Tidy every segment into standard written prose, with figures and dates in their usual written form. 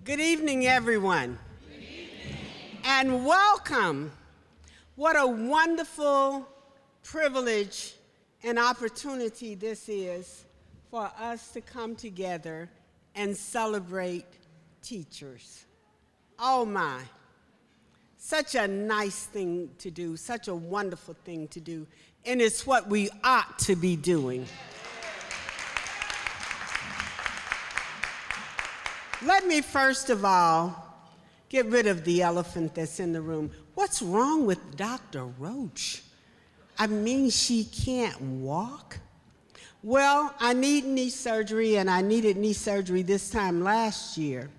Good evening, everyone. Good evening. And welcome. What a wonderful privilege and opportunity this is for us to come together and celebrate teachers. Oh my, such a nice thing to do, such a wonderful thing to do, and it's what we ought to be doing. Let me first of all get rid of the elephant that's in the room. What's wrong with Dr. Roach? I mean, she can't walk? Well, I need knee surgery, and I needed knee surgery this time last year.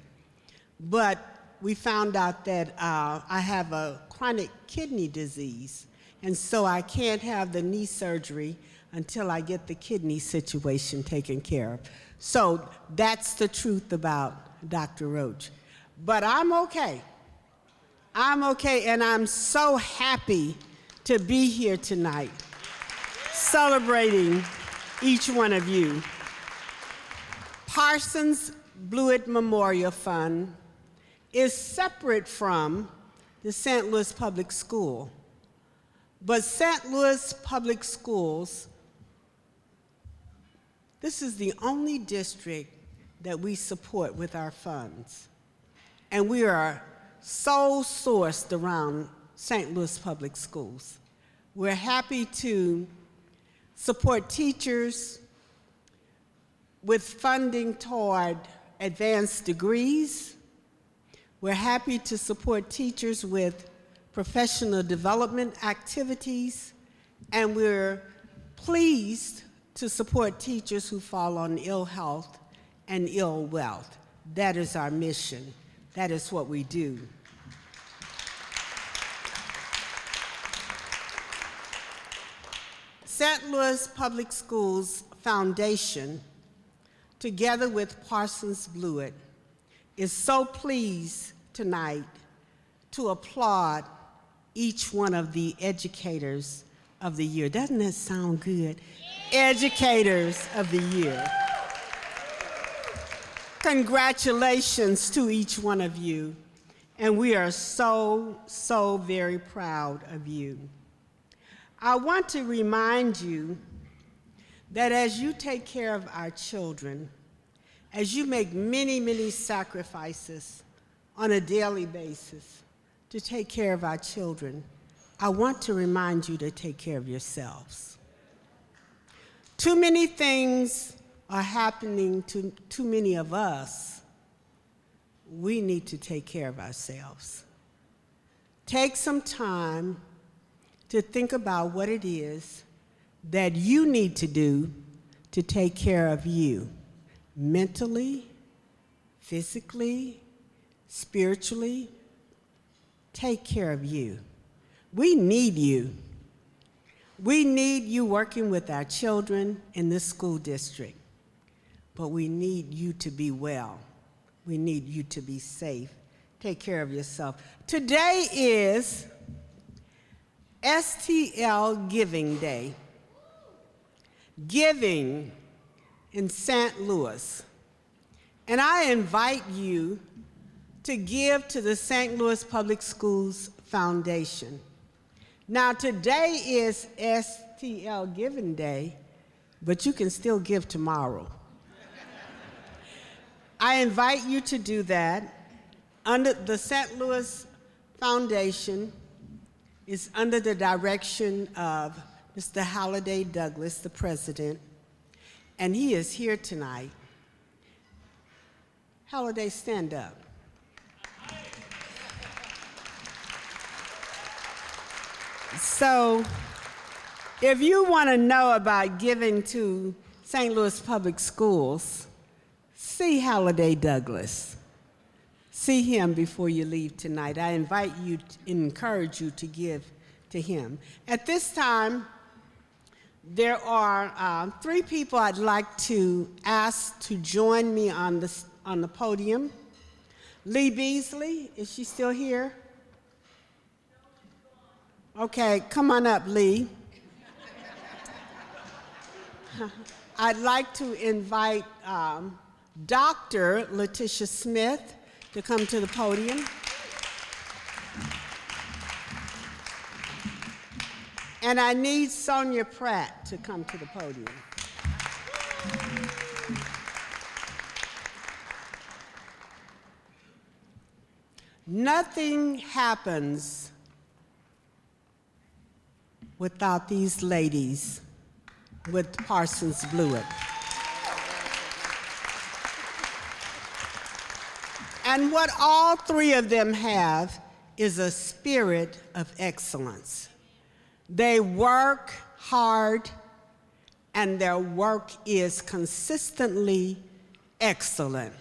But we found out that I have a chronic kidney disease, and so I can't have the knee surgery until I get the kidney situation taken care of. So that's the truth about Dr. Roach. But I'm okay. I'm okay, and I'm so happy to be here tonight, celebrating each one of you. Parsons Blewett Memorial Fund is separate from the St. Louis Public School. But St. Louis Public Schools, this is the only district that we support with our funds. And we are sole sourced around St. Louis Public Schools. We're happy to support teachers with funding toward advanced degrees. We're happy to support teachers with professional development activities, and we're pleased to support teachers who fall on ill health and ill wealth. That is our mission. That is what we do. St. Louis Public Schools Foundation, together with Parsons Blewett, is so pleased tonight to applaud each one of the educators of the year. Doesn't that sound good? Yeah. Educators of the year. Congratulations to each one of you, and we are so, so very proud of you. I want to remind you that as you take care of our children, as you make many, many sacrifices on a daily basis to take care of our children, I want to remind you to take care of yourselves. Too many things are happening to too many of us. We need to take care of ourselves. Take some time to think about what it is that you need to do to take care of you, mentally, physically, spiritually. Take care of you. We need you. We need you working with our children in this school district. But we need you to be well. We need you to be safe. Take care of yourself. Today is STL Giving Day. Giving in St. Louis. And I invite you to give to the St. Louis Public Schools Foundation. Now, today is STL Giving Day, but you can still give tomorrow. I invite you to do that. Under the St. Louis Foundation is under the direction of Mr. Halliday Douglas, the president, and he is here tonight. Halliday, stand up. So, if you want to know about giving to St. Louis Public Schools, see Halliday Douglas. See him before you leave tonight. I invite you and encourage you to give to him. At this time, there are 3 people I'd like to ask to join me on the podium. Lee Beasley, is she still here? Okay, come on up, Lee. I'd like to invite Dr. Letitia Smith to come to the podium. And I need Sonia Pratt to come to the podium. Nothing happens without these ladies with Parsons Blewett. And what all three of them have is a spirit of excellence. They work hard, and their work is consistently excellent.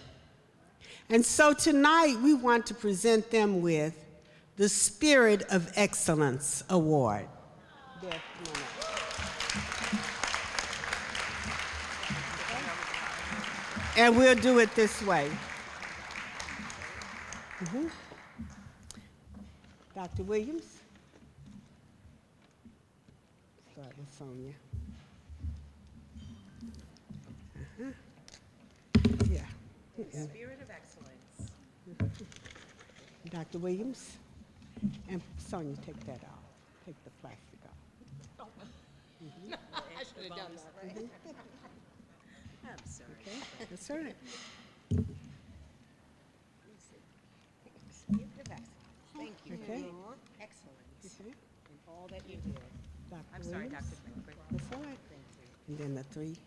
And so tonight, we want to present them with the Spirit of Excellence Award. And we'll do it this way. Dr. Williams? Start with Sonia. Yeah. Spirit of excellence. Dr. Williams? And Sonia, take that off. Take the plastic off. I should have done that, right? I'm sorry. Okay, that's all right. Spirit of excellence. Thank you. Okay. Excellence Okay. in all that you do. Dr. I'm sorry, Williams? Dr. Banquet. That's all right. Thank you. And then the three.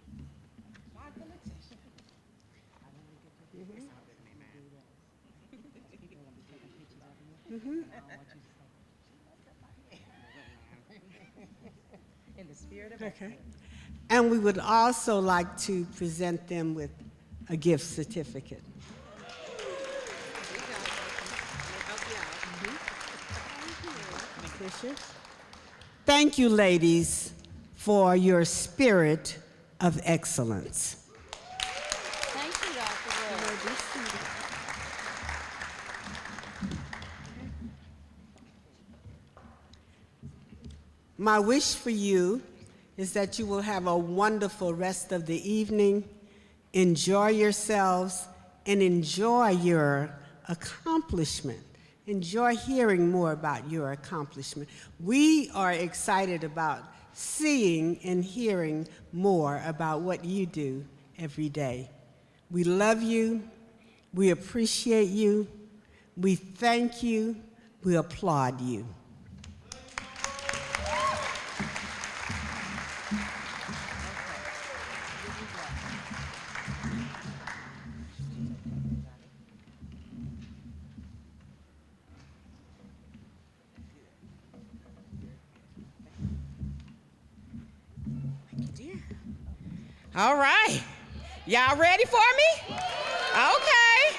In the spirit of Okay. excellence. And we would also like to present them with a gift certificate. Tricia? Thank you, ladies, for your spirit of excellence. Thank you, Dr. Wood. My wish for you is that you will have a wonderful rest of the evening, enjoy yourselves, and enjoy your accomplishment. Enjoy hearing more about your accomplishment. We are excited about seeing and hearing more about what you do every day. We love you. We appreciate you. We thank you. We applaud you. All right. Y'all ready for me? Okay.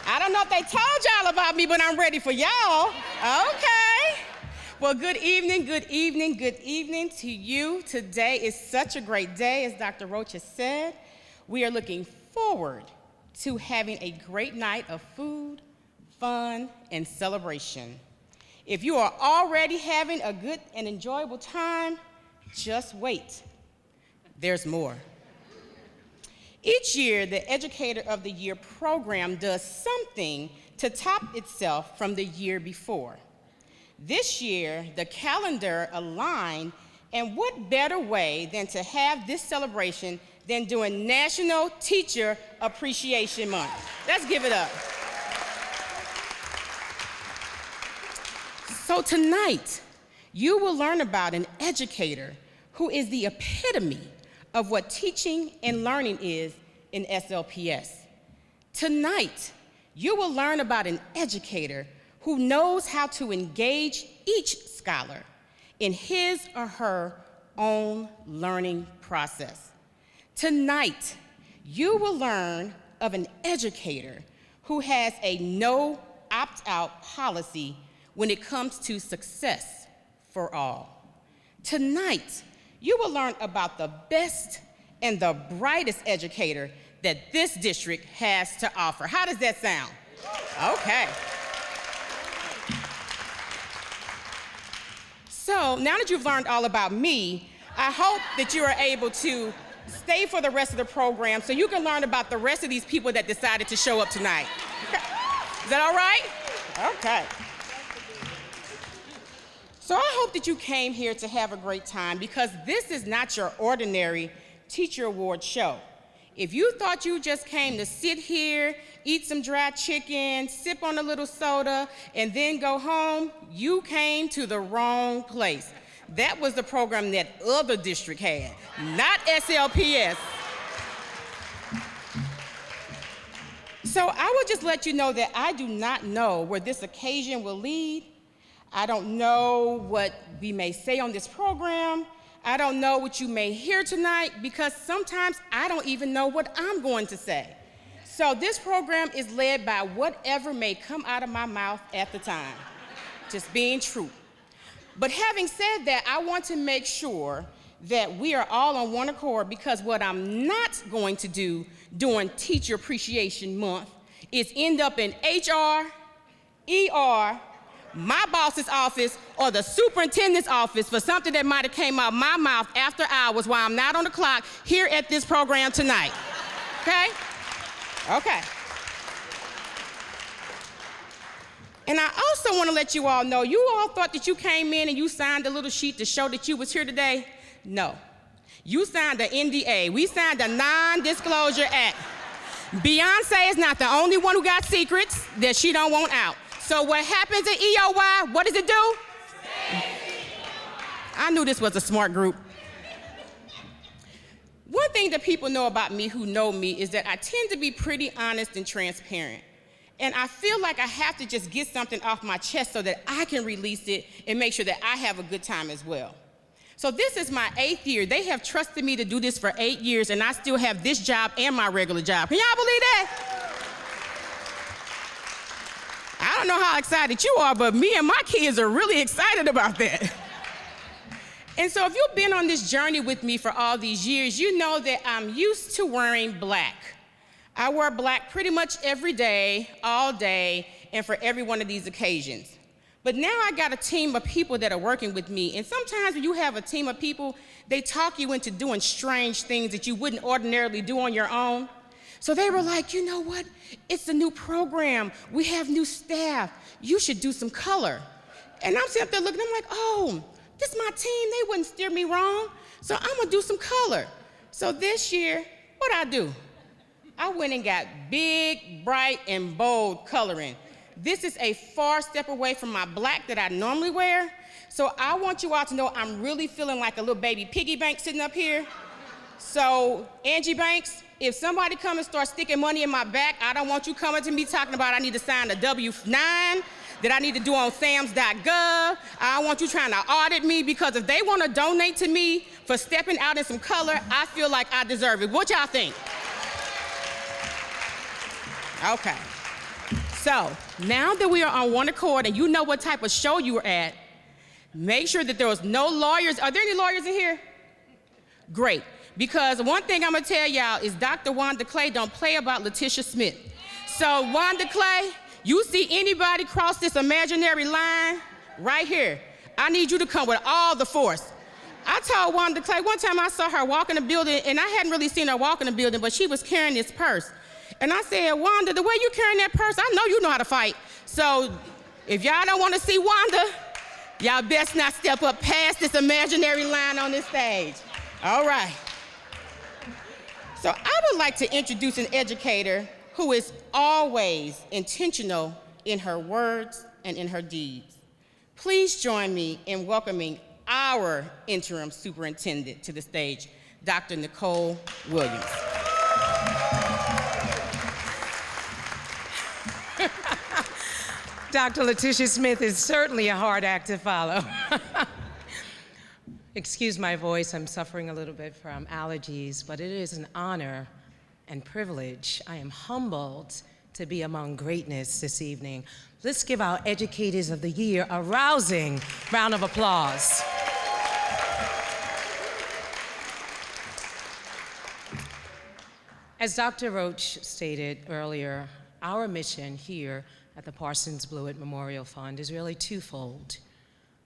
I don't know if they told y'all about me, but I'm ready for y'all. Okay. Well, good evening, good evening, good evening to you. Today is such a great day, as Dr. Roach has said. We are looking forward to having a great night of food, fun, and celebration. If you are already having a good and enjoyable time, just wait. There's more. Each year, the Educator of the Year program does something to top itself from the year before. This year, the calendar aligned, and what better way than to have this celebration than during National Teacher Appreciation Month? Let's give it up. So tonight, you will learn about an educator who is the epitome of what teaching and learning is in SLPS. Tonight, you will learn about an educator who knows how to engage each scholar in his or her own learning process. Tonight, you will learn of an educator who has a no opt-out policy when it comes to success for all. Tonight, you will learn about the best and the brightest educator that this district has to offer. How does that sound? Okay. So now that you've learned all about me, I hope that you are able to stay for the rest of the program so you can learn about the rest of these people that decided to show up tonight. Is that all right? Okay. So I hope that you came here to have a great time, because this is not your ordinary Teacher Award show. If you thought you just came to sit here, eat some dry chicken, sip on a little soda, and then go home, you came to the wrong place. That was the program that other district had, not SLPS. So I will just let you know that I do not know where this occasion will lead. I don't know what we may say on this program. I don't know what you may hear tonight, because sometimes I don't even know what I'm going to say. So this program is led by whatever may come out of my mouth at the time, just being true. But having said that, I want to make sure that we are all on one accord, because what I'm not going to do during Teacher Appreciation Month is end up in HR, ER, my boss's office, or the superintendent's office for something that might have came out my mouth after hours while I'm not on the clock here at this program tonight. Okay? Okay. And I also want to let you all know, you all thought that you came in and you signed a little sheet to show that you was here today. No. You signed the NDA. We signed the Non-Disclosure Act. Beyonce is not the only one who got secrets that she don't want out. So what happens at EOY, what does it do? I knew this was a smart group. One thing that people know about me who know me is that I tend to be pretty honest and transparent. And I feel like I have to just get something off my chest so that I can release it and make sure that I have a good time as well. So this is my 8th year. They have trusted me to do this for 8 years, and I still have this job and my regular job. Can y'all believe that? I don't know how excited you are, but me and my kids are really excited about that. And so if you've been on this journey with me for all these years, you know that I'm used to wearing black. I wear black pretty much every day, all day, and for every one of these occasions. But now I got a team of people that are working with me, and sometimes when you have a team of people, they talk you into doing strange things that you wouldn't ordinarily do on your own. So they were like, you know what? It's a new program. We have new staff. You should do some color. And I'm sitting up there looking, I'm like, oh, this is my team. They wouldn't steer me wrong. So I'm gonna do some color. So this year, what'd I do? I went and got big, bright, and bold coloring. This is a far step away from my black that I normally wear. So I want you all to know I'm really feeling like a little baby piggy bank sitting up here. So Angie Banks, if somebody come and start sticking money in my back, I don't want you coming to me talking about I need to sign a W-9 that I need to do on SAMS.gov. I don't want you trying to audit me, because if they want to donate to me for stepping out in some color, I feel like I deserve it. What y'all think? Okay. So now that we are on one accord and you know what type of show you were at, make sure that there was no lawyers. Are there any lawyers in here? Great. Because one thing I'm gonna tell y'all is Dr. Wanda Clay don't play about Letitia Smith. So Wanda Clay, you see anybody cross this imaginary line right here, I need you to come with all the force. I told Wanda Clay, one time I saw her walk in the building, and I hadn't really seen her walk in the building, but she was carrying this purse. And I said, Wanda, the way you carrying that purse, I know you know how to fight. So if y'all don't want to see Wanda, y'all best not step up past this imaginary line on this stage. All right. So I would like to introduce an educator who is always intentional in her words and in her deeds. Please join me in welcoming our interim superintendent to the stage, Dr. Nicole Williams. Dr. Letitia Smith is certainly a hard act to follow. Excuse my voice, I'm suffering a little bit from allergies, but it is an honor and privilege. I am humbled to be among greatness this evening. Let's give our Educators of the Year a rousing round of applause. As Dr. Roach stated earlier, our mission here at the Parsons Blewett Memorial Fund is really twofold.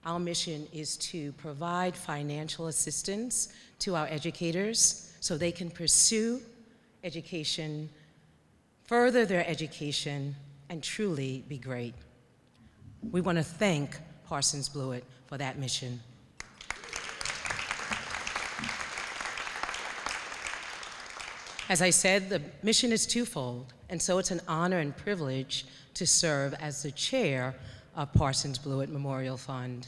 Our mission is to provide financial assistance to our educators so they can pursue education, further their education, and truly be great. We want to thank Parsons Blewett for that mission. As I said, the mission is twofold, and so it's an honor and privilege to serve as the chair of Parsons Blewett Memorial Fund,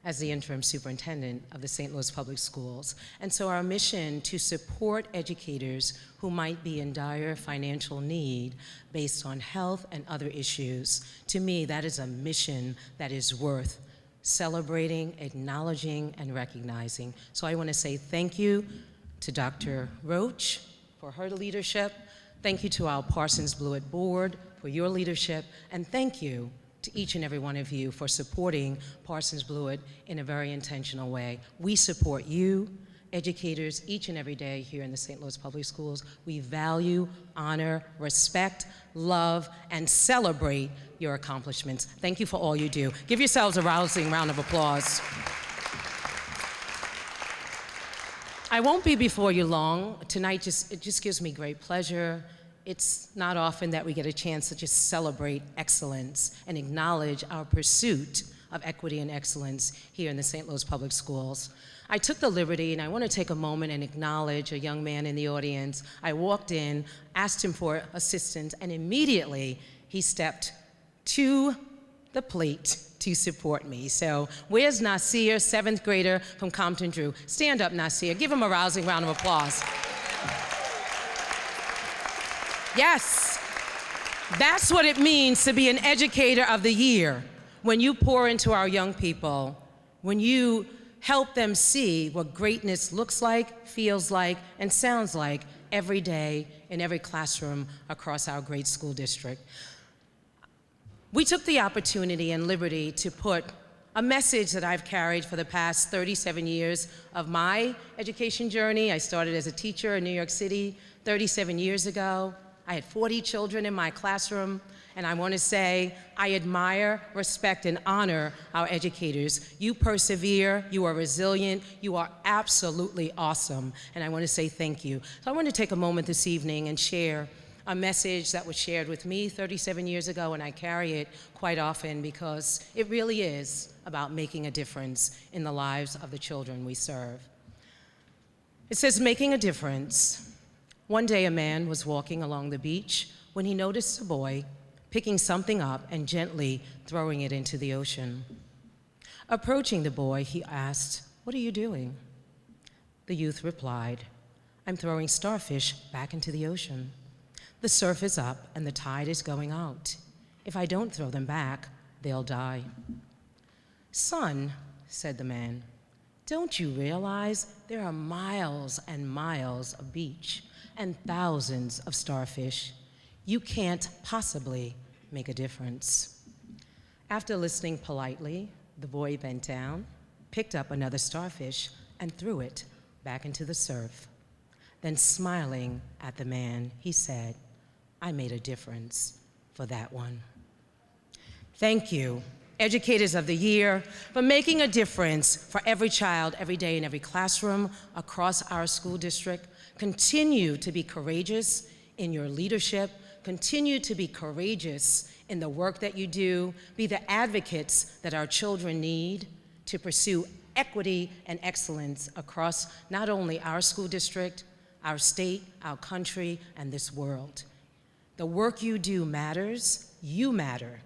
as the interim superintendent of the St. Louis Public Schools. And so our mission to support educators who might be in dire financial need based on health and other issues, to me, that is a mission that is worth celebrating, acknowledging, and recognizing. So I want to say thank you to Dr. Roach for her leadership. Thank you to our Parsons Blewett board for your leadership, and thank you to each and every one of you for supporting Parsons Blewett in a very intentional way. We support you, educators, each and every day here in the St. Louis Public Schools. We value, honor, respect, love, and celebrate your accomplishments. Thank you for all you do. Give yourselves a rousing round of applause. I won't be before you long. Tonight, it just gives me great pleasure. It's not often that we get a chance to just celebrate excellence and acknowledge our pursuit of equity and excellence here in the St. Louis Public Schools. I took the liberty, and I want to take a moment and acknowledge a young man in the audience. I walked in, asked him for assistance, and immediately he stepped to the plate to support me. So where's Nasir, 7th grader from Compton Drew? Stand up, Nasir. Give him a rousing round of applause. Yes, that's what it means to be an Educator of the Year. When you pour into our young people, when you help them see what greatness looks like, feels like, and sounds like every day in every classroom across our great school district. We took the opportunity and liberty to put a message that I've carried for the past 37 years of my education journey. I started as a teacher in New York City 37 years ago. I had 40 children in my classroom, and I want to say I admire, respect, and honor our educators. You persevere, you are resilient, you are absolutely awesome, and I want to say thank you. So I want to take a moment this evening and share a message that was shared with me 37 years ago, and I carry it quite often because it really is about making a difference in the lives of the children we serve. It says, making a difference. One day a man was walking along the beach when he noticed a boy picking something up and gently throwing it into the ocean. Approaching the boy, he asked, "What are you doing?" The youth replied, "I'm throwing starfish back into the ocean. The surf is up and the tide is going out. If I don't throw them back, they'll die." "Son," said the man, "don't you realize there are miles and miles of beach and thousands of starfish? You can't possibly make a difference." After listening politely, the boy bent down, picked up another starfish, and threw it back into the surf. Then, smiling at the man, he said, "I made a difference for that one." Thank you, Educators of the Year, for making a difference for every child, every day, in every classroom across our school district. Continue to be courageous in your leadership. Continue to be courageous in the work that you do. Be the advocates that our children need to pursue equity and excellence across not only our school district, our state, our country, and this world. The work you do matters. You matter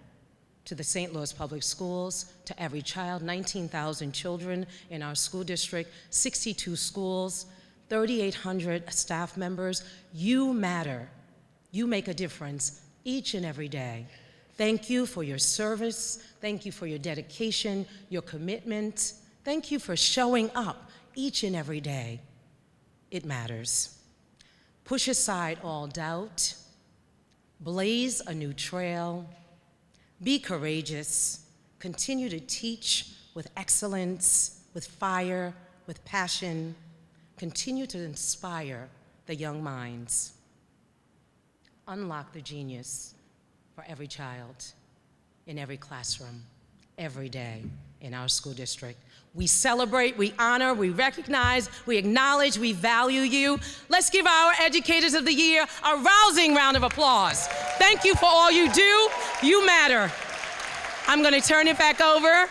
to the St. Louis Public Schools, to every child, 19,000 children in our school district, 62 schools, 3,800 staff members. You matter. You make a difference each and every day. Thank you for your service. Thank you for your dedication, your commitment. Thank you for showing up each and every day. It matters. Push aside all doubt. Blaze a new trail. Be courageous. Continue to teach with excellence, with fire, with passion. Continue to inspire the young minds. Unlock the genius for every child, in every classroom, every day in our school district. We celebrate, we honor, we recognize, we acknowledge, we value you. Let's give our Educators of the Year a rousing round of applause. Thank you for all you do. You matter. I'm going to turn it back over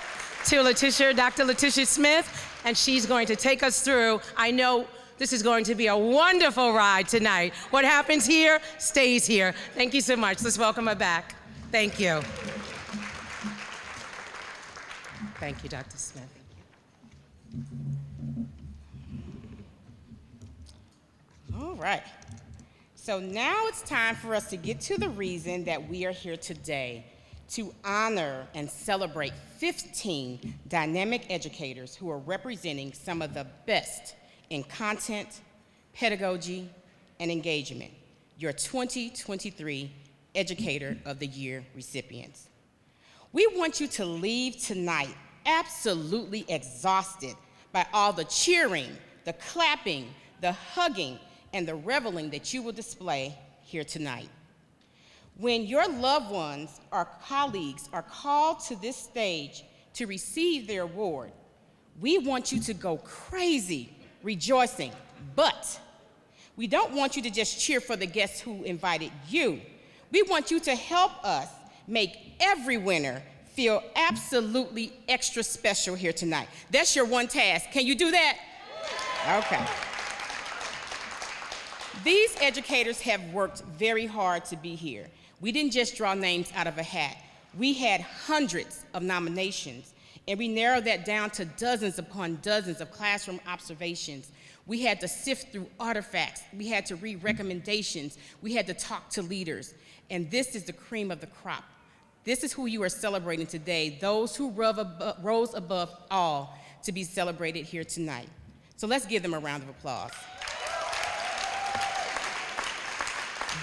to Dr. Letitia Smith, and she's going to take us through. I know this is going to be a wonderful ride tonight. What happens here stays here. Thank you so much. Let's welcome her back. Thank you. Thank you, Dr. Smith. All right. So now it's time for us to get to the reason that we are here today, to honor and celebrate 15 dynamic educators who are representing some of the best in content, pedagogy, and engagement, your 2023 Educator of the Year recipients. We want you to leave tonight absolutely exhausted by all the cheering, the clapping, the hugging, and the reveling that you will display here tonight. When your loved ones or colleagues are called to this stage to receive their award, we want you to go crazy rejoicing, but we don't want you to just cheer for the guests who invited you. We want you to help us make every winner feel absolutely extra special here tonight. That's your one task. Can you do that? Okay. These educators have worked very hard to be here. We didn't just draw names out of a hat. We had hundreds of nominations, and we narrowed that down to dozens upon dozens of classroom observations. We had to sift through artifacts. We had to read recommendations. We had to talk to leaders. And this is the cream of the crop. This is who you are celebrating today, those who rose above all to be celebrated here tonight. So let's give them a round of applause.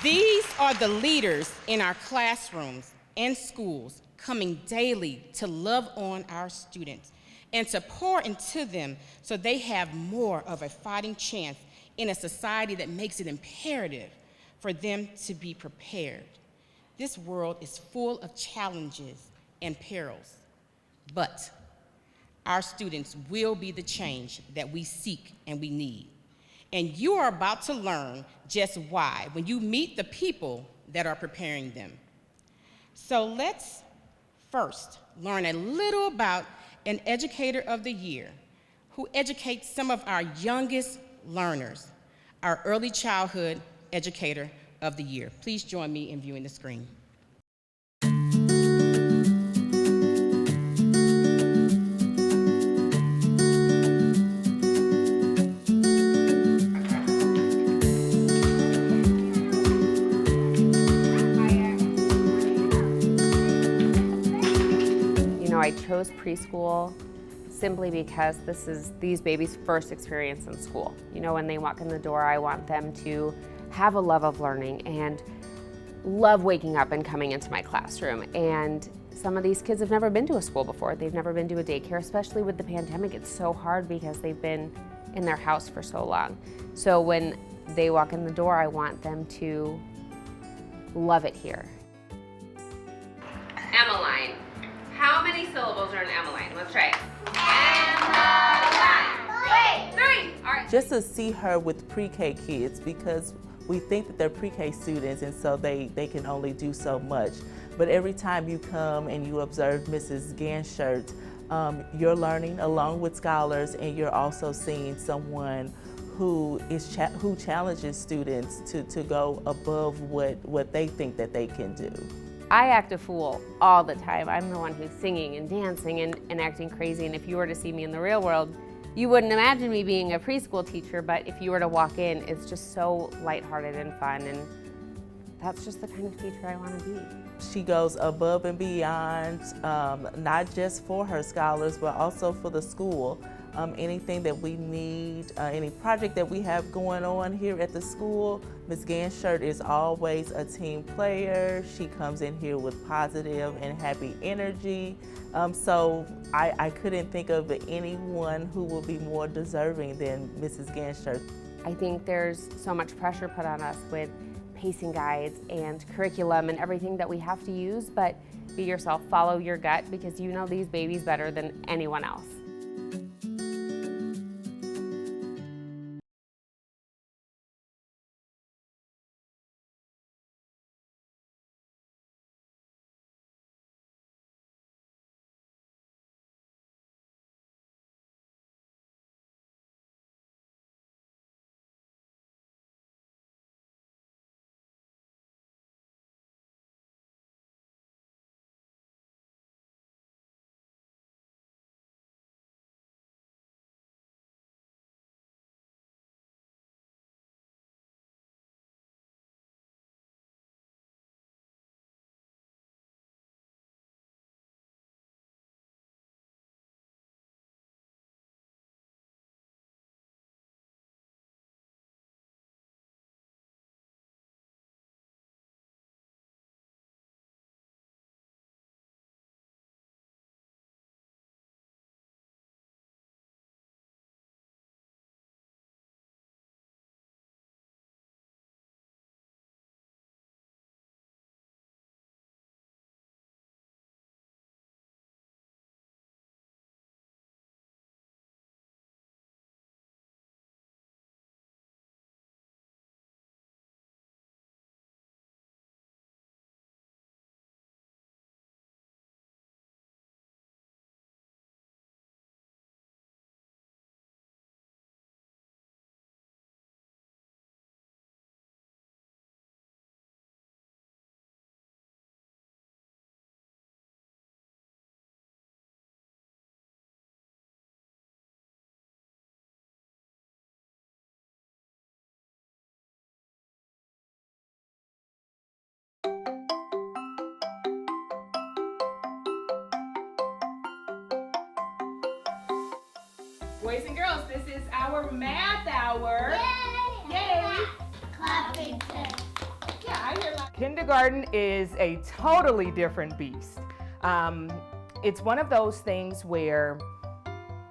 These are the leaders in our classrooms and schools coming daily to love on our students and to pour into them so they have more of a fighting chance in a society that makes it imperative for them to be prepared. This world is full of challenges and perils, but our students will be the change that we seek and we need. And you are about to learn just why when you meet the people that are preparing them. So let's first learn a little about an Educator of the Year who educates some of our youngest learners, our Early Childhood Educator of the Year. Please join me in viewing the screen. I chose preschool simply because this is these babies' first experience in school. You know, when they walk in the door, I want them to have a love of learning and love waking up and coming into my classroom. And some of these kids have never been to a school before. They've never been to a daycare, especially with the pandemic. It's so hard because they've been in their house for so long. So when they walk in the door, I want them to love it here. Emmeline. How many syllables are in Emmeline? Let's try it. Emmeline. Wait, 3. All right. Just to see her with pre-K kids, because we think that they're pre-K students and so they can only do so much. But every time you come and you observe Mrs. Ganshert, you're learning along with scholars, and you're also seeing someone who challenges students to go above what they think that they can do. I act a fool all the time. I'm the one who's singing and dancing and acting crazy, and if you were to see me in the real world, you wouldn't imagine me being a preschool teacher, but if you were to walk in, it's just so lighthearted and fun, and that's just the kind of teacher I want to be. She goes above and beyond, not just for her scholars, but also for the school. Anything that we need, any project that we have going on here at the school, Ms. Ganshert is always a team player. She comes in here with positive and happy energy. So I couldn't think of anyone who will be more deserving than Mrs. Ganshert. I think there's so much pressure put on us with pacing guides and curriculum and everything that we have to use, but be yourself, follow your gut, because you know these babies better than anyone else. Boys and girls, this is our math hour. Yay! Yay! Clapping test. Yeah, I hear like. Kindergarten is a totally different beast. It's one of those things where,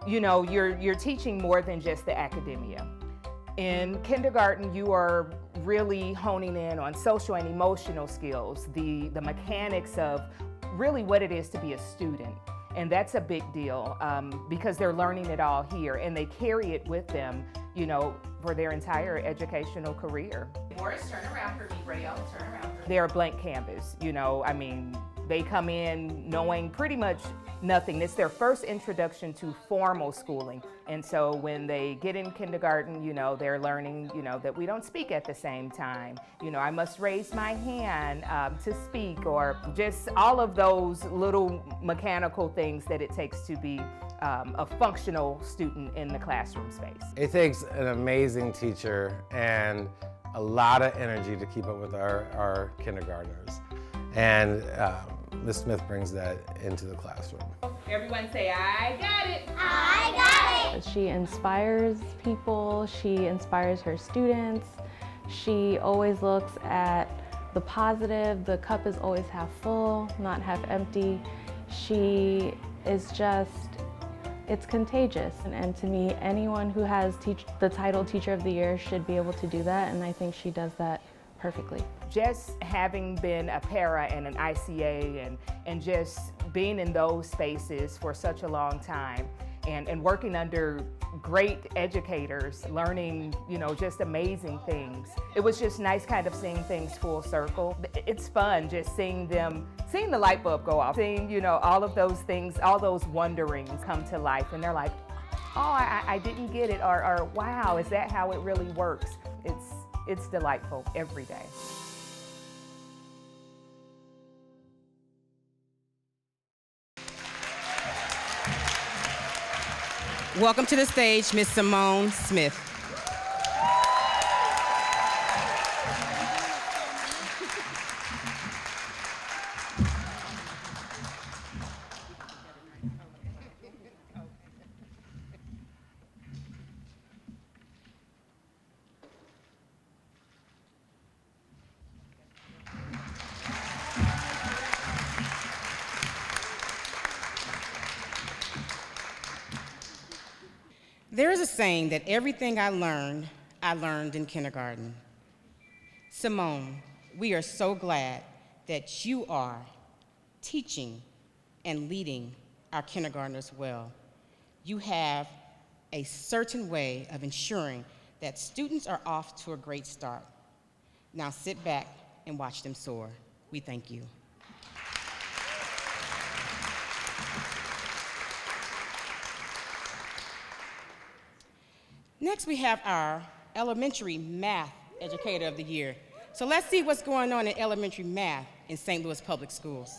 you know, you're teaching more than just the academia. In kindergarten, you are really honing in on social and emotional skills, the mechanics of really what it is to be a student. And that's a big deal because they're learning it all here and they carry it with them, you know, for their entire educational career. Morris, turn around for me. Rayo, turn around for me. They're a blank canvas, you know, I mean, they come in knowing pretty much nothing. It's their first introduction to formal schooling. And so when they get in kindergarten, you know, they're learning, you know, that we don't speak at the same time. You know, I must raise my hand to speak, or just all of those little mechanical things that it takes to be a functional student in the classroom space. It takes an amazing teacher and a lot of energy to keep up with our kindergartners. And Ms. Smith brings that into the classroom. Everyone say, I got it. I got it. She inspires people, she inspires her students. She always looks at the positive. The cup is always half full, not half empty. She is just, it's contagious. And to me, anyone who has the title Teacher of the Year should be able to do that, and I think she does that perfectly. Just having been a para and an ICA and just being in those spaces for such a long time and working under great educators, learning, you know, just amazing things. It was just nice kind of seeing things full circle. It's fun just seeing the light bulb go off, seeing, you know, all of those things, all those wonderings come to life, and they're like, oh, I didn't get it, or wow, is that how it really works? It's delightful every day. Welcome to the stage, Miss Simone Smith. There is a saying that everything I learned in kindergarten. Simone, we are so glad that you are teaching and leading our kindergartners well. You have a certain way of ensuring that students are off to a great start. Now sit back and watch them soar. We thank you. Next, we have our Elementary Math Educator of the Year. So let's see what's going on in elementary math in St. Louis Public Schools.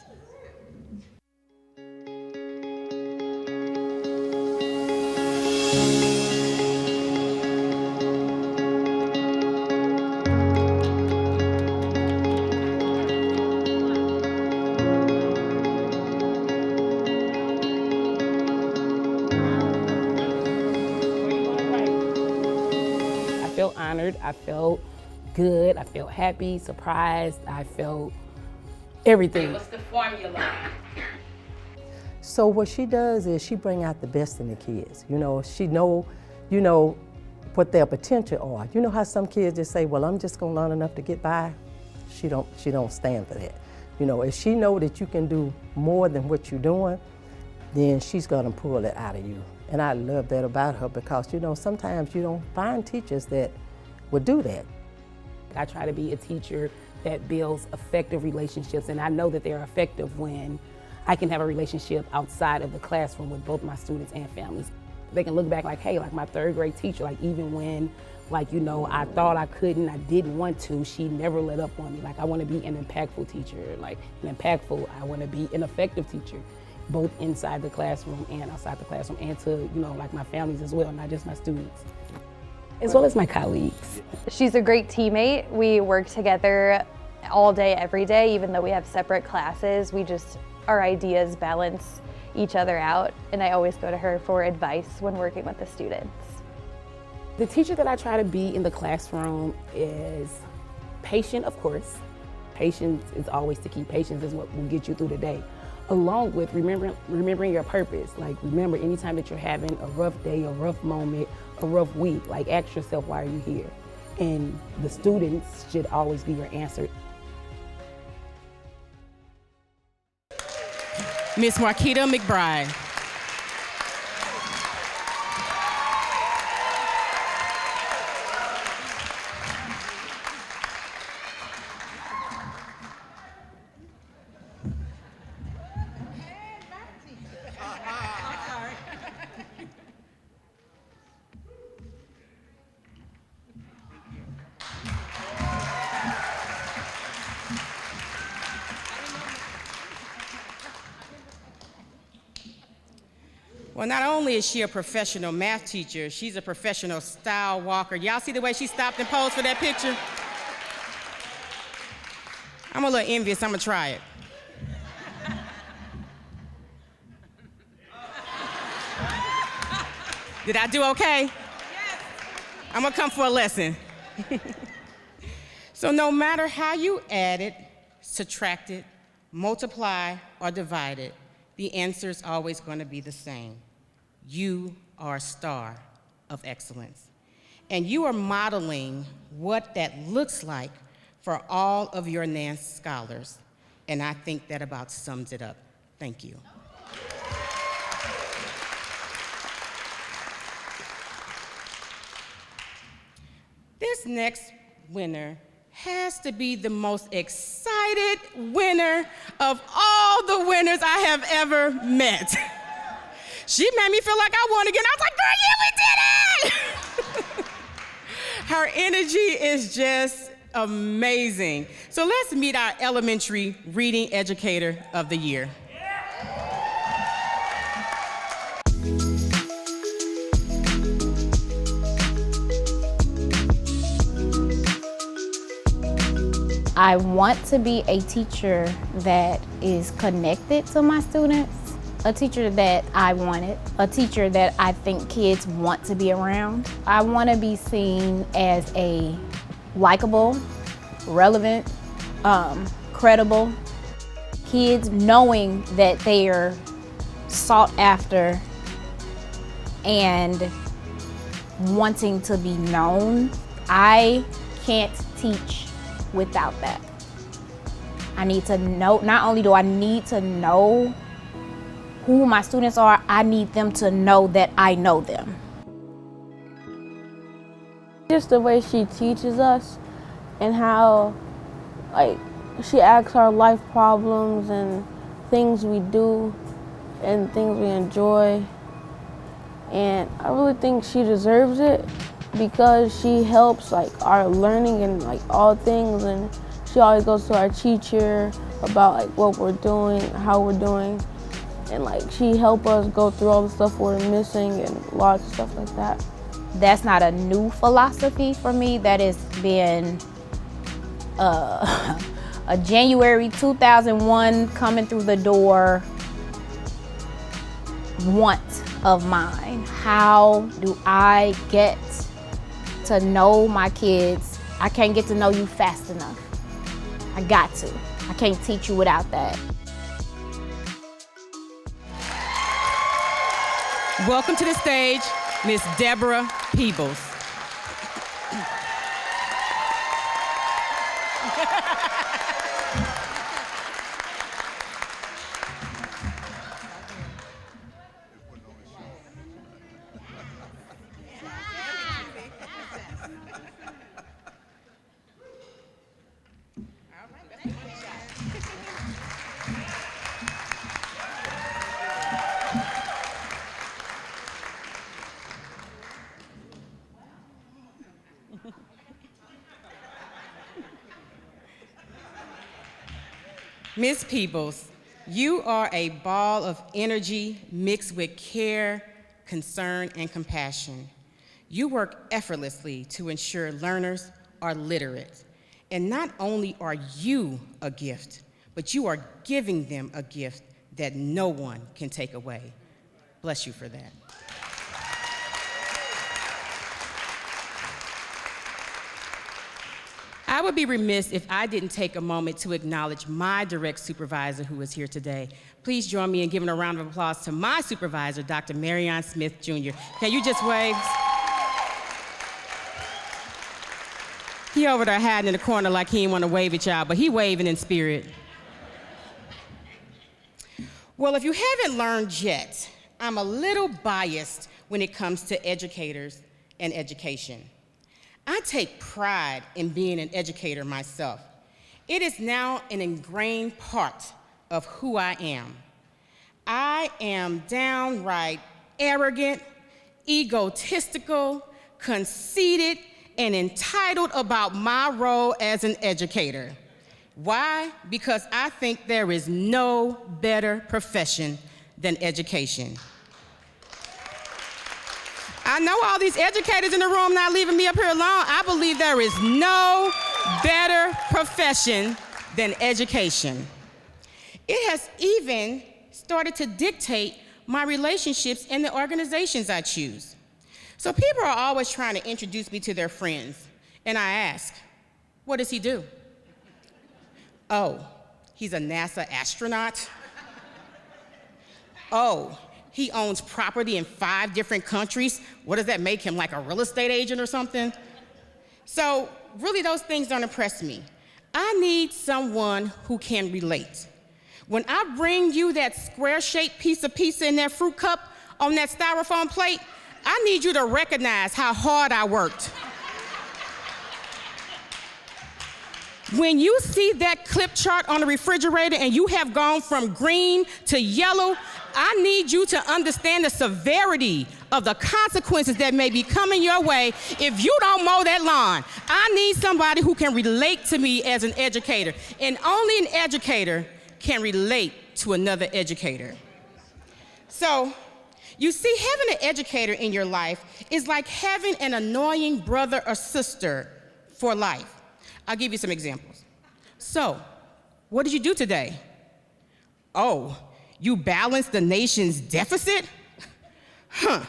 Honored, I felt good, I felt happy, surprised, I felt everything. What's the formula? So what she does is she bring out the best in the kids. You know, she know, you know, what their potential are. You know how some kids just say, well, I'm just gonna learn enough to get by? She don't stand for that. You know, if she know that you can do more than what you're doing, then she's gonna pull it out of you. And I love that about her because, you know, sometimes you don't find teachers that would do that. I try to be a teacher that builds effective relationships, and I know that they're effective when I can have a relationship outside of the classroom with both my students and families. They can look back like, hey, like my third grade teacher, like even when, like, you know, I thought I couldn't, I didn't want to, she never let up on me. Like, I want to be an impactful teacher, like I want to be an effective teacher, both inside the classroom and outside the classroom, and to, you know, like my families as well, not just my students, as well as my colleagues. She's a great teammate. We work together all day, every day, even though we have separate classes. Our ideas balance each other out, and I always go to her for advice when working with the students. The teacher that I try to be in the classroom is patient, of course. Patience is always the key. Patience is what will get you through the day. Along with remembering your purpose. Like, remember, anytime that you're having a rough day, a rough moment, a rough week, like, ask yourself, why are you here? And the students should always be your answer. Miss Marquita McBride. Well, not only is she a professional math teacher, she's a professional style walker. Y'all see the way she stopped and posed for that picture? I'm a little envious, I'm gonna try it. Did I do okay? Yes. I'm gonna come for a lesson. So no matter how you add it, subtract it, multiply, or divide it, the answer is always going to be the same. You are a star of excellence. And you are modeling what that looks like for all of your NANCE scholars. And I think that about sums it up. Thank you. This next winner has to be the most excited winner of all the winners I have ever met. She made me feel like I won again. I was like, girl, yeah, we did it! Her energy is just amazing. So let's meet our elementary reading educator of the year. I want to be a teacher that is connected to my students, a teacher that I wanted, a teacher that I think kids want to be around. I want to be seen as a likable, relevant, credible. Kids knowing that they are sought after and wanting to be known. I can't teach without that. I need to know, not only do I need to know who my students are, I need them to know that I know them. Just the way she teaches us and how, like, she asks our life problems and things we do and things we enjoy. And I really think she deserves it, because she helps like our learning and like all things, and she always goes to our teacher about like what we're doing, how we're doing, and like she helped us go through all the stuff we're missing and lots of stuff like that. That's not a new philosophy for me. That has been a January 2001 coming through the door want of mine. How do I get to know my kids? I can't get to know you fast enough. I got to. I can't teach you without that. Welcome to the stage, Miss Deborah Peebles. Ms. Peebles, you are a ball of energy mixed with care, concern, and compassion. You work effortlessly to ensure learners are literate. And not only are you a gift, but you are giving them a gift that no one can take away. Bless you for that. I would be remiss if I didn't take a moment to acknowledge my direct supervisor who is here today. Please join me in giving a round of applause to my supervisor, Dr. Marion Smith, Jr. Can you just wave? He over there hiding in the corner like he didn't want to wave at y'all, but he waving in spirit. Well, if you haven't learned yet, I'm a little biased when it comes to educators and education. I take pride in being an educator myself. It is now an ingrained part of who I am. I am downright arrogant, egotistical, conceited, and entitled about my role as an educator. Why? Because I think there is no better profession than education. I know all these educators in the room not leaving me up here alone. I believe there is no better profession than education. It has even started to dictate my relationships in the organizations I choose. So people are always trying to introduce me to their friends, and I ask, what does he do? Oh, he's a NASA astronaut? Oh, he owns property in 5 different countries. What does that make him, like a real estate agent or something? So really those things don't impress me. I need someone who can relate. When I bring you that square-shaped piece of pizza in that fruit cup on that styrofoam plate, I need you to recognize how hard I worked. When you see that clip chart on the refrigerator and you have gone from green to yellow, I need you to understand the severity of the consequences that may be coming your way if you don't mow that lawn. I need somebody who can relate to me as an educator, and only an educator can relate to another educator. So, you see, having an educator in your life is like having an annoying brother or sister for life. I'll give you some examples. So, what did you do today? Oh, you balanced the nation's deficit? Huh,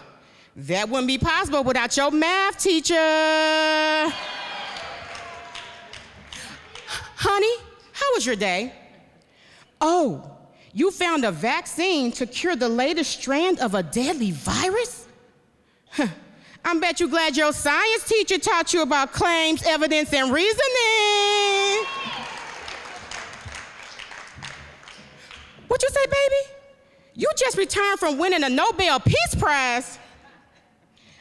that wouldn't be possible without your math teacher. Honey, how was your day? Oh, you found a vaccine to cure the latest strand of a deadly virus? Huh. I bet you glad your science teacher taught you about claims, evidence, and reasoning. What you say, baby? You just returned from winning a Nobel Peace Prize.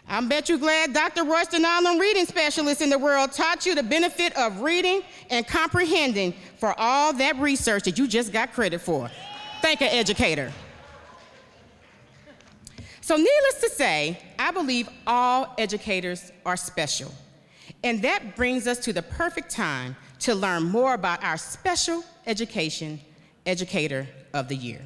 I bet you glad Dr. Royston and all them reading specialists in the world taught you the benefit of reading and comprehending for all that research that you just got credit for. Thank an educator. So needless to say, I believe all educators are special. And that brings us to the perfect time to learn more about our special education educator of the year.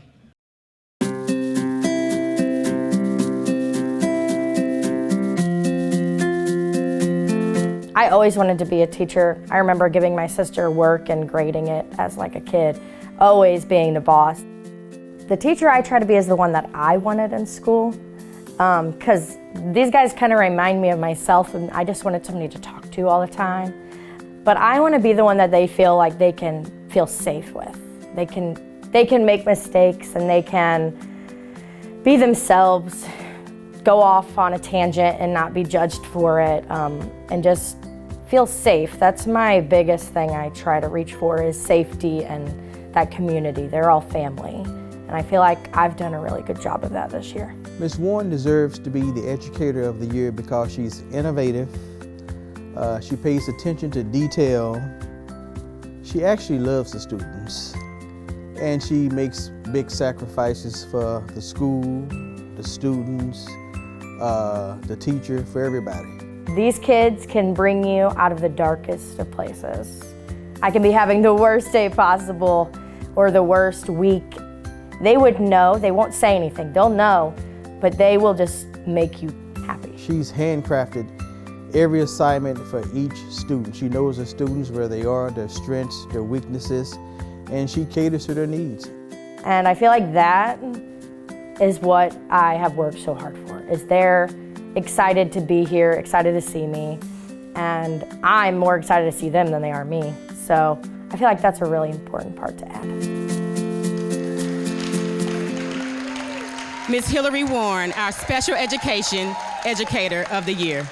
I always wanted to be a teacher. I remember giving my sister work and grading it as like a kid, always being the boss. The teacher I try to be is the one that I wanted in school, because these guys kind of remind me of myself, and I just wanted somebody to talk to all the time. But I want to be the one that they feel like they can feel safe with. They can make mistakes and they can be themselves, go off on a tangent and not be judged for it, and just feel safe. That's my biggest thing I try to reach for, is safety and that community. They're all family. And I feel like I've done a really good job of that this year. Ms. Warren deserves to be the Educator of the Year because she's innovative, she pays attention to detail, she actually loves the students, and she makes big sacrifices for the school, the students, the teacher, for everybody. These kids can bring you out of the darkest of places. I can be having the worst day possible or the worst week. They would know, they won't say anything, they'll know, but they will just make you happy. She's handcrafted every assignment for each student. She knows the students, where they are, their strengths, their weaknesses, and she caters to their needs. And I feel like that is what I have worked so hard for, is they're excited to be here, excited to see me, and I'm more excited to see them than they are me. So I feel like that's a really important part to add. Ms. Hillary Warren, our Special Education Educator of the Year.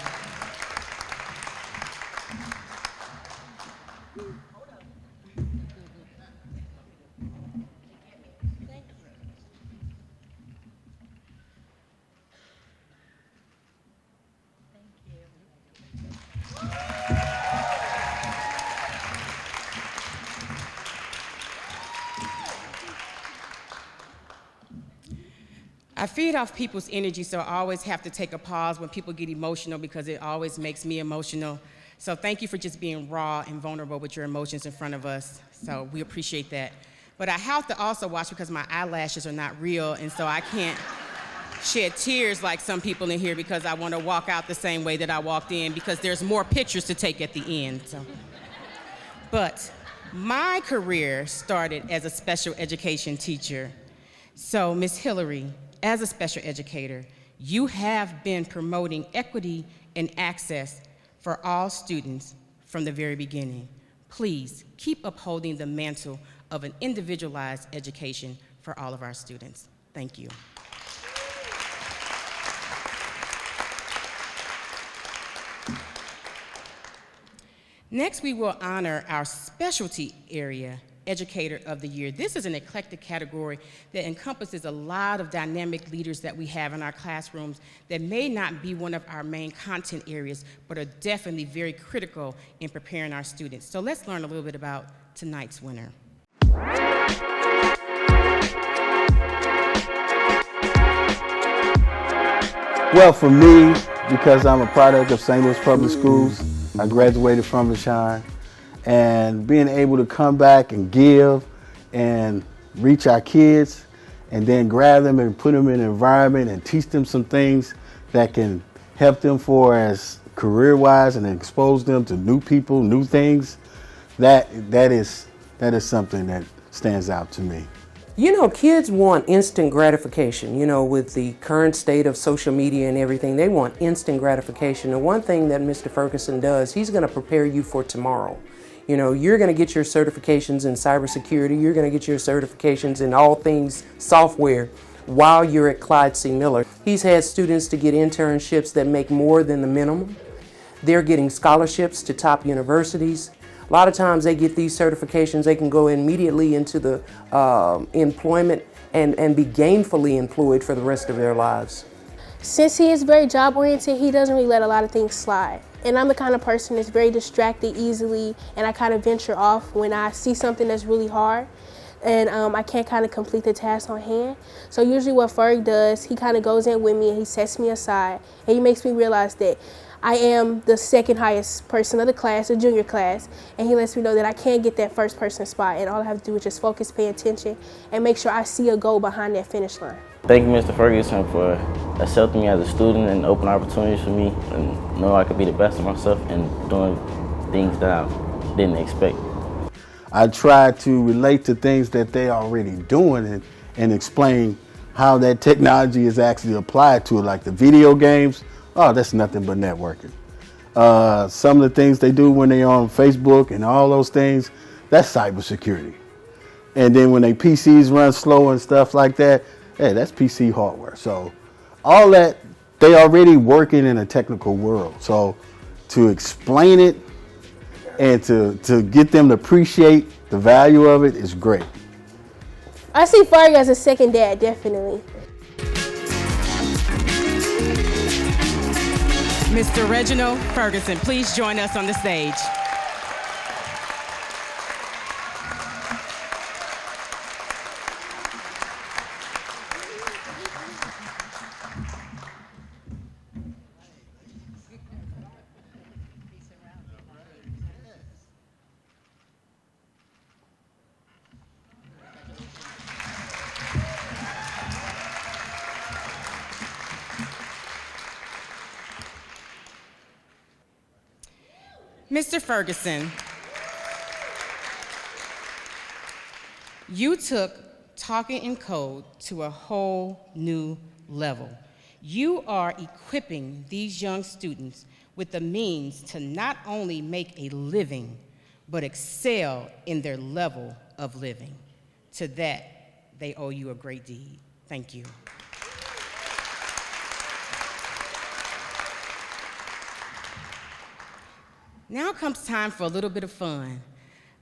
I feed off people's energy, so I always have to take a pause when people get emotional because it always makes me emotional. So thank you for just being raw and vulnerable with your emotions in front of us. So we appreciate that. But I have to also watch because my eyelashes are not real, and so I can't shed tears like some people in here because I want to walk out the same way that I walked in because there's more pictures to take at the end. So. But my career started as a special education teacher. So Ms. Hillary, as a special educator, you have been promoting equity and access for all students from the very beginning. Please keep upholding the mantle of an individualized education for all of our students. Thank you. Next, we will honor our specialty area Educator of the Year. This is an eclectic category that encompasses a lot of dynamic leaders that we have in our classrooms that may not be one of our main content areas, but are definitely very critical in preparing our students. So let's learn a little bit about tonight's winner. Well, for me, because I'm a product of St. Louis Public Schools, I graduated from Vashon, and being able to come back and give and reach our kids and then grab them and put them in an environment and teach them some things that can help them for as career-wise and expose them to new people, new things, that is something that stands out to me. You know, kids want instant gratification. You know, with the current state of social media and everything, they want instant gratification. And one thing that Mr. Ferguson does, he's going to prepare you for tomorrow. You know, you're going to get your certifications in cybersecurity, you're going to get your certifications in all things software while you're at Clyde C. Miller. He's had students to get internships that make more than the minimum. They're getting scholarships to top universities. A lot of times they get these certifications, they can go immediately into the employment and be gainfully employed for the rest of their lives. Since he is very job oriented, he doesn't really let a lot of things slide. And I'm the kind of person that's very distracted easily, and I kind of venture off when I see something that's really hard and I can't kind of complete the task on hand. So usually what Ferg does, he kind of goes in with me and he sets me aside and he makes me realize that I am the second highest person of the class, the junior class, and he lets me know that I can't get that first person spot, and all I have to do is just focus, pay attention, and make sure I see a goal behind that finish line. Thank you, Mr. Ferguson, for accepting me as a student and opening opportunities for me and know I could be the best of myself and doing things that I didn't expect. I try to relate to things that they are already doing and explain how that technology is actually applied to it, like the video games. Oh, that's nothing but networking. Some of the things they do when they're on Facebook and all those things, that's cybersecurity. And then when they PCs run slow and stuff like that, hey, that's PC hardware. So all that, they already working in a technical world. So to explain it and to get them to appreciate the value of it is great. I see Ferg as a second dad, definitely. Mr. Reginald Ferguson, please join us on the stage. Mr. Ferguson, you took talking in code to a whole new level. You are equipping these young students with the means to not only make a living, but excel in their level of living. To that, they owe you a great deed. Thank you. Now comes time for a little bit of fun.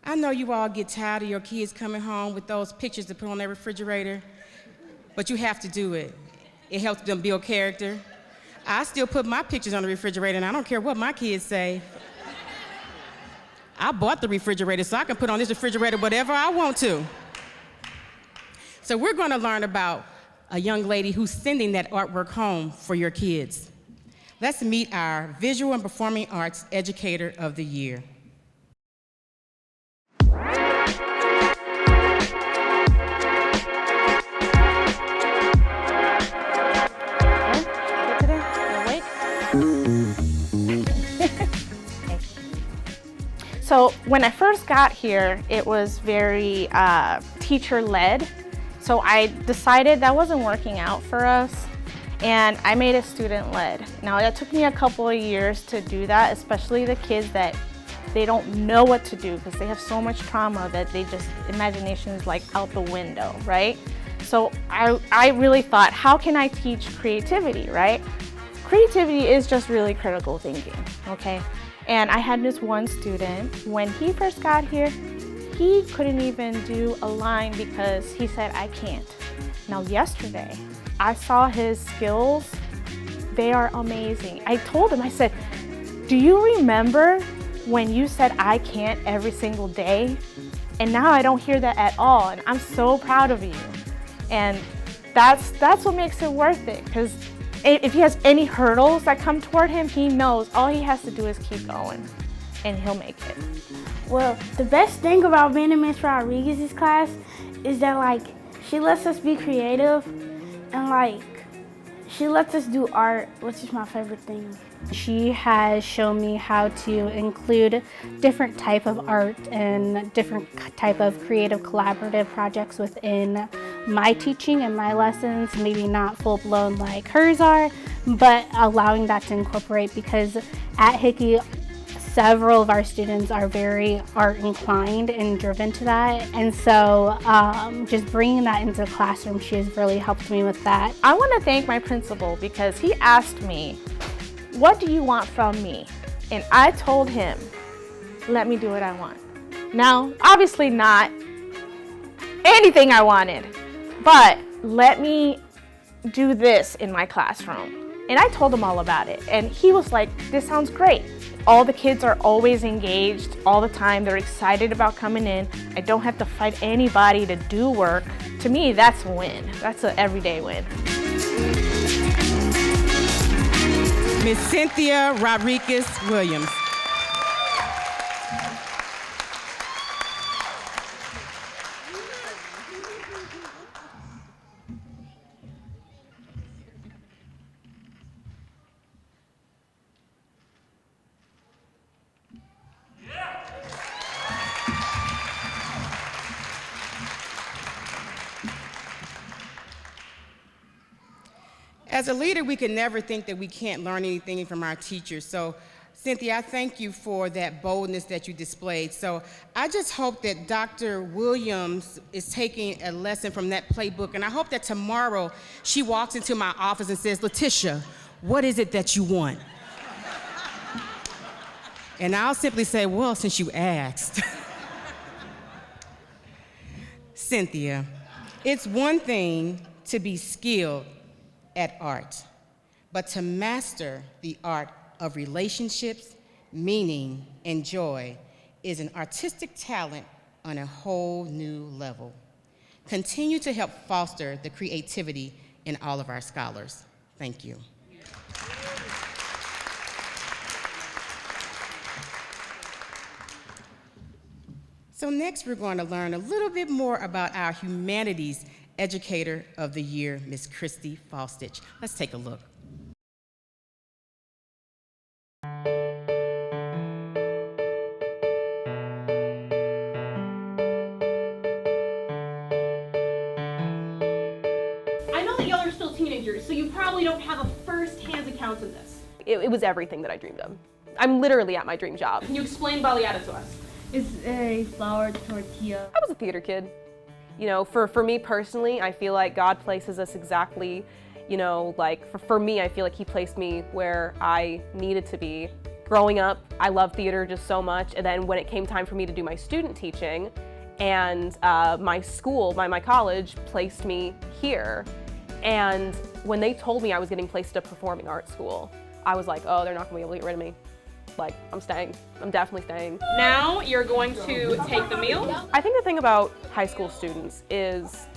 I know you all get tired of your kids coming home with those pictures to put on their refrigerator, but you have to do it. It helps them build character. I still put my pictures on the refrigerator, and I don't care what my kids say. I bought the refrigerator so I can put on this refrigerator whatever I want to. So we're going to learn about a young lady who's sending that artwork home for your kids. Let's meet our Visual and Performing Arts Educator of the Year. So when I first got here, it was very teacher-led. So I decided that wasn't working out for us, and I made it student-led. Now that took me a couple of years to do that, especially the kids that they don't know what to do because they have so much trauma that they just, imagination is like out the window, right? So I really thought, how can I teach creativity, right? Creativity is just really critical thinking, okay? And I had this one student, when he first got here, he couldn't even do a line because he said, I can't. Now yesterday, I saw his skills. They are amazing. I told him, I said, do you remember when you said I can't every single day? And now I don't hear that at all, and I'm so proud of you. And that's what makes it worth it, because if he has any hurdles that come toward him, he knows all he has to do is keep going, and he'll make it. Well, the best thing about being in Ms. Rodriguez's class is that, like, she lets us be creative, and, like, she lets us do art, which is my favorite thing. She has shown me how to include different type of art and different type of creative collaborative projects within my teaching and my lessons, maybe not full-blown like hers are, but allowing that to incorporate, because at Hickey, several of our students are very art inclined and driven to that. And so just bringing that into the classroom, she has really helped me with that. I want to thank my principal because he asked me, what do you want from me? And I told him, let me do what I want. Now, obviously not anything I wanted, but let me do this in my classroom. And I told him all about it. And he was like, this sounds great. All the kids are always engaged all the time. They're excited about coming in. I don't have to fight anybody to do work. To me, that's a win. That's an everyday win. Miss Cynthia Rodriguez-Williams. As a leader, we can never think that we can't learn anything from our teachers. So, Cynthia, I thank you for that boldness that you displayed. So I just hope that Dr. Williams is taking a lesson from that playbook, and I hope that tomorrow she walks into my office and says, Letitia, what is it that you want? And I'll simply say, well, since you asked. Cynthia, it's one thing to be skilled at art, but to master the art of relationships, meaning, and joy is an artistic talent on a whole new level. Continue to help foster the creativity in all of our scholars. Thank you. So next we're going to learn a little bit more about our humanities Educator of the Year, Ms. Christy Falstich. Let's take a look. teenagers, so you probably don't have a first-hand account of this. It was everything that I dreamed of. I'm literally at my dream job. Can you explain baleada to us? It's a flour tortilla. I was a theater kid. You know, for me personally, I feel like God places us exactly, you know, like for me, I feel like he placed me where I needed to be. Growing up, I loved theater just so much, and then when it came time for me to do my student teaching, and my school, my college, placed me here. And when they told me I was getting placed at a performing arts school, I was like, oh, they're not gonna be able to get rid of me. Like, I'm staying. I'm definitely staying. Now you're going to take the meal. I think the thing about high school students is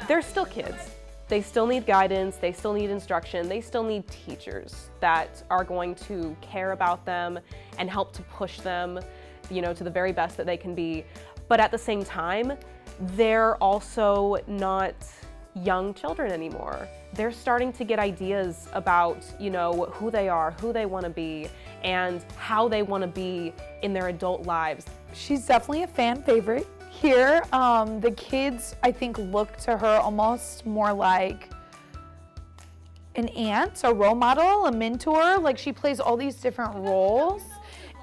they're still kids. They still need guidance, they still need instruction, they still need teachers that are going to care about them and help to push them, you know, to the very best that they can be. But at the same time, they're also not young children anymore. They're starting to get ideas about, you know, who they are, who they want to be, and how they want to be in their adult lives. She's definitely a fan favorite here. The kids, I think, look to her almost more like an aunt, a role model, a mentor. Like, she plays all these different roles,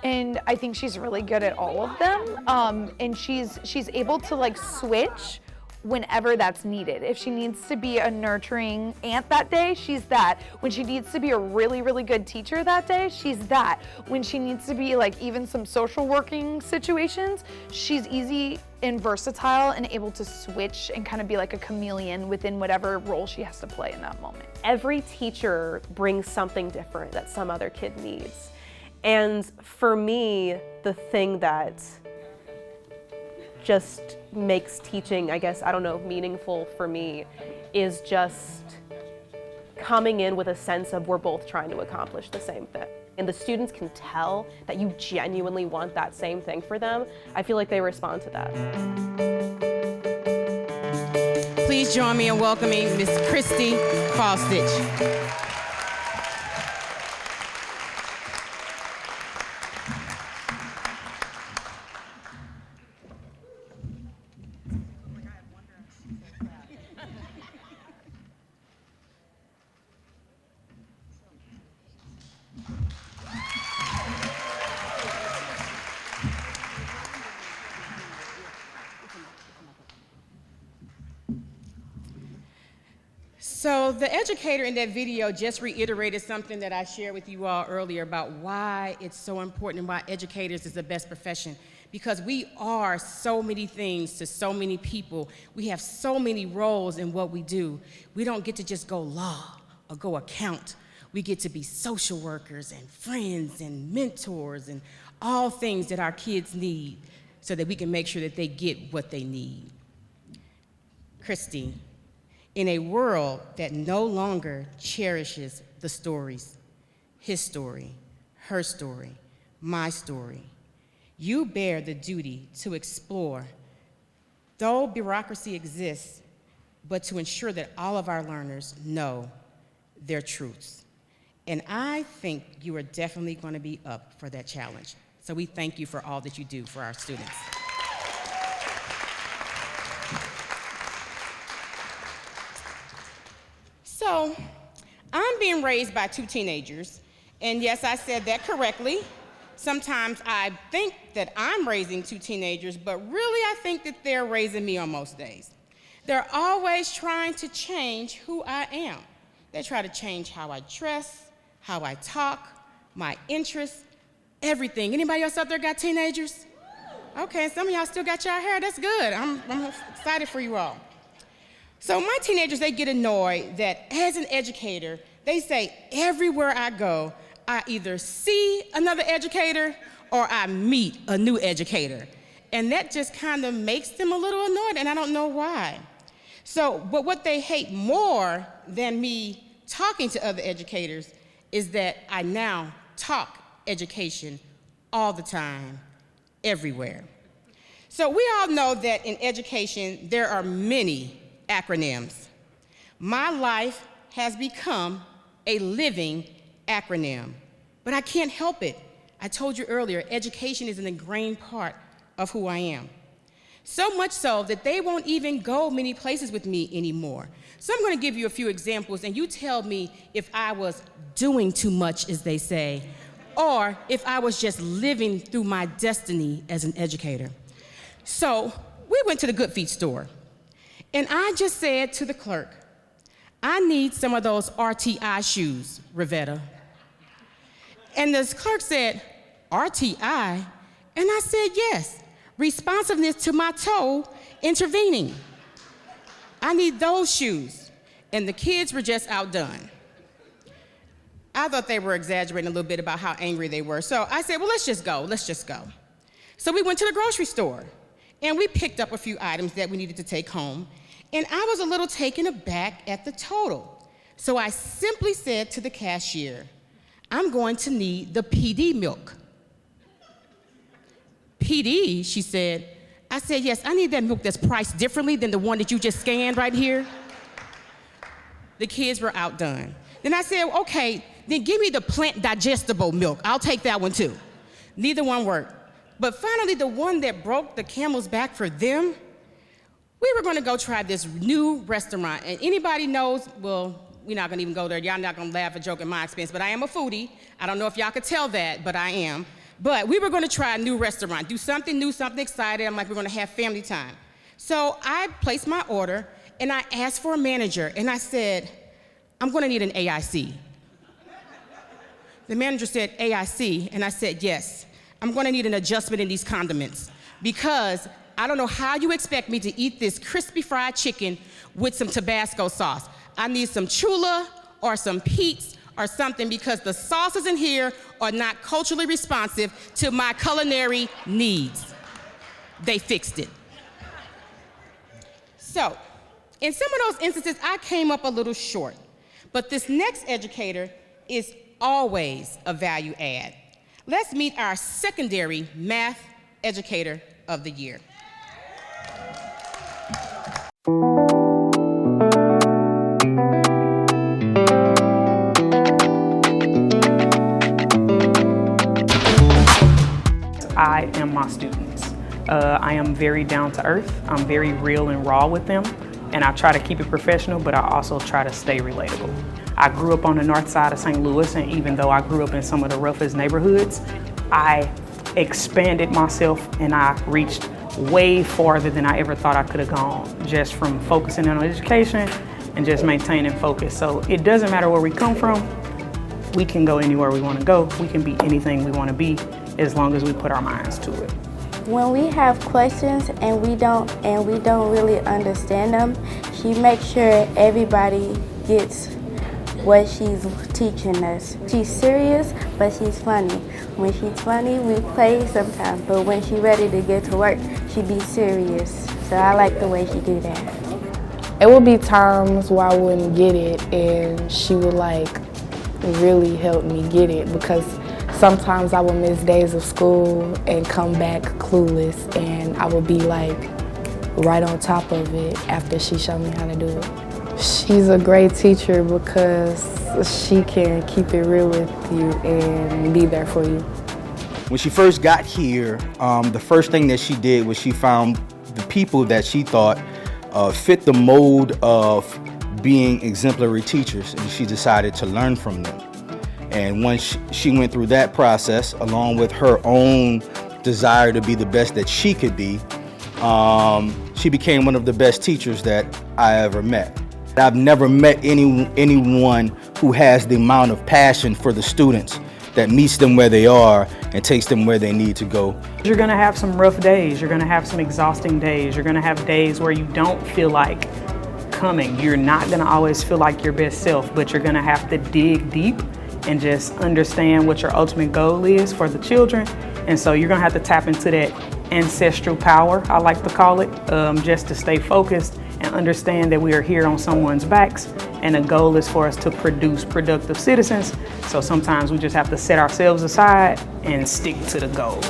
and I think she's really good at all of them. And she's able to like switch whenever that's needed. If she needs to be a nurturing aunt that day, she's that. When she needs to be a really, really good teacher that day, she's that. When she needs to be like even some social working situations, she's easy and versatile and able to switch and kind of be like a chameleon within whatever role she has to play in that moment. Every teacher brings something different that some other kid needs. And for me, the thing that just makes teaching, I guess, I don't know, meaningful for me is just coming in with a sense of we're both trying to accomplish the same thing. And the students can tell that you genuinely want that same thing for them. I feel like they respond to that. Please join me in welcoming Miss Christy Fallstitch. So the educator in that video just reiterated something that I shared with you all earlier about why it's so important and why educators is the best profession. Because we are so many things to so many people. We have so many roles in what we do. We don't get to just go law or go account. We get to be social workers and friends and mentors and all things that our kids need so that we can make sure that they get what they need. Christy, in a world that no longer cherishes the stories, his story, her story, my story, you bear the duty to explore, though bureaucracy exists, but to ensure that all of our learners know their truths. And I think you are definitely going to be up for that challenge. So we thank you for all that you do for our students. So, I'm being raised by two teenagers, and yes, I said that correctly. Sometimes I think that I'm raising two teenagers, but really I think that they're raising me on most days. They're always trying to change who I am. They try to change how I dress, how I talk, my interests, everything. Anybody else out there got teenagers? Okay, some of y'all still got your hair, that's good. I'm excited for you all. So my teenagers, they get annoyed that as an educator, they say everywhere I go, I either see another educator or I meet a new educator. And that just kind of makes them a little annoyed, and I don't know why. So, but what they hate more than me talking to other educators is that I now talk education all the time, everywhere. So we all know that in education, there are many acronyms. My life has become a living acronym, but I can't help it. I told you earlier, education is an ingrained part of who I am. So much so that they won't even go many places with me anymore. So I'm going to give you a few examples, and you tell me if I was doing too much, as they say, or if I was just living through my destiny as an educator. So we went to the Good Feet store, and I just said to the clerk, I need some of those RTI shoes, Rivetta. And the clerk said, RTI? And I said, yes, responsiveness to my toe intervening. I need those shoes. And the kids were just outdone. I thought they were exaggerating a little bit about how angry they were. So I said, well, let's just go. So we went to the grocery store, and we picked up a few items that we needed to take home. And I was a little taken aback at the total. So I simply said to the cashier, I'm going to need the PD milk. PD, she said. I said, yes, I need that milk that's priced differently than the one that you just scanned right here. The kids were outdone. Then I said, okay, then give me the plant digestible milk. I'll take that one too. Neither one worked. But finally, the one that broke the camel's back for them, we were gonna go try this new restaurant. And anybody knows, well, we're not gonna even go there. Y'all not gonna laugh or joke at my expense, but I am a foodie. I don't know if y'all could tell that, but I am. But we were gonna try a new restaurant, do something new, something exciting. I'm like, we're gonna have family time. So I placed my order, and I asked for a manager, and I said, I'm gonna need an AIC. The manager said, AIC, and I said, yes. I'm gonna need an adjustment in these condiments because I don't know how you expect me to eat this crispy fried chicken with some Tabasco sauce. I need some Chula or some Pete's or something because the sauces in here are not culturally responsive to my culinary needs. They fixed it. So, in some of those instances, I came up a little short, but this next educator is always a value add. Let's meet our secondary math educator of the year. I am my students. I am very down to earth. I'm very real and raw with them, and I try to keep it professional, but I also try to stay relatable. I grew up on the north side of St. Louis, and even though I grew up in some of the roughest neighborhoods, I expanded myself and I reached way farther than I ever thought I could have gone, just from focusing on education and just maintaining focus. So it doesn't matter where we come from, we can go anywhere we want to go, we can be anything we want to be as long as we put our minds to it. When we have questions and we don't really understand them, she makes sure everybody gets what she's teaching us. She's serious, but she's funny. When she's funny, we play sometimes, but when she's ready to get to work, she be serious. So I like the way she do that. It would be times where I wouldn't get it, and she would really help me get it, because sometimes I would miss days of school and come back clueless, and I would be right on top of it after she showed me how to do it. She's a great teacher because she can keep it real with you and be there for you. When she first got here, the first thing that she did was she found the people that she thought fit the mold of being exemplary teachers, and she decided to learn from them. And once she went through that process, along with her own desire to be the best that she could be, she became one of the best teachers that I ever met. I've never met anyone who has the amount of passion for the students that meets them where they are and takes them where they need to go. You're gonna have some rough days, you're gonna have some exhausting days, you're gonna have days where you don't feel like coming. You're not gonna always feel like your best self, but you're gonna have to dig deep and just understand what your ultimate goal is for the children. And so you're gonna have to tap into that ancestral power, I like to call it, just to stay focused and understand that we are here on someone's backs, and the goal is for us to produce productive citizens. So sometimes we just have to set ourselves aside and stick to the goal.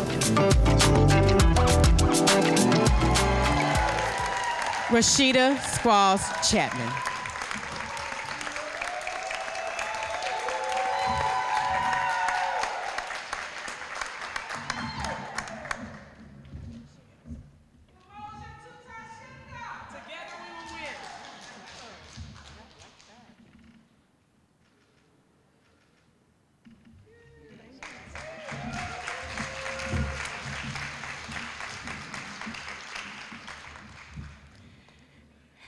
Rashida Squalls Chapman.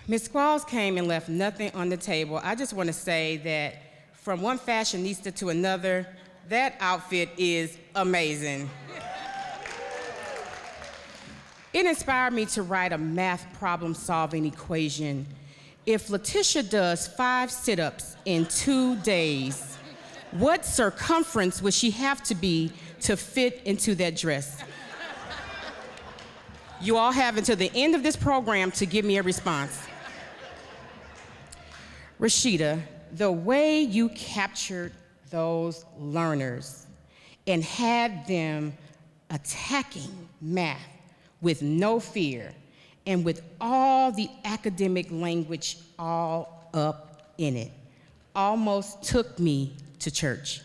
Ms. Squalls came and left nothing on the table. I just want to say that from one fashionista to another, that outfit is amazing. It inspired me to write a math problem-solving equation. If Letitia does 5 sit-ups in 2 days, what circumference would she have to be to fit into that dress? You all have until the end of this program to give me a response. Rashida, the way you captured those learners and had them attacking math with no fear and with all the academic language all up in it almost took me to church.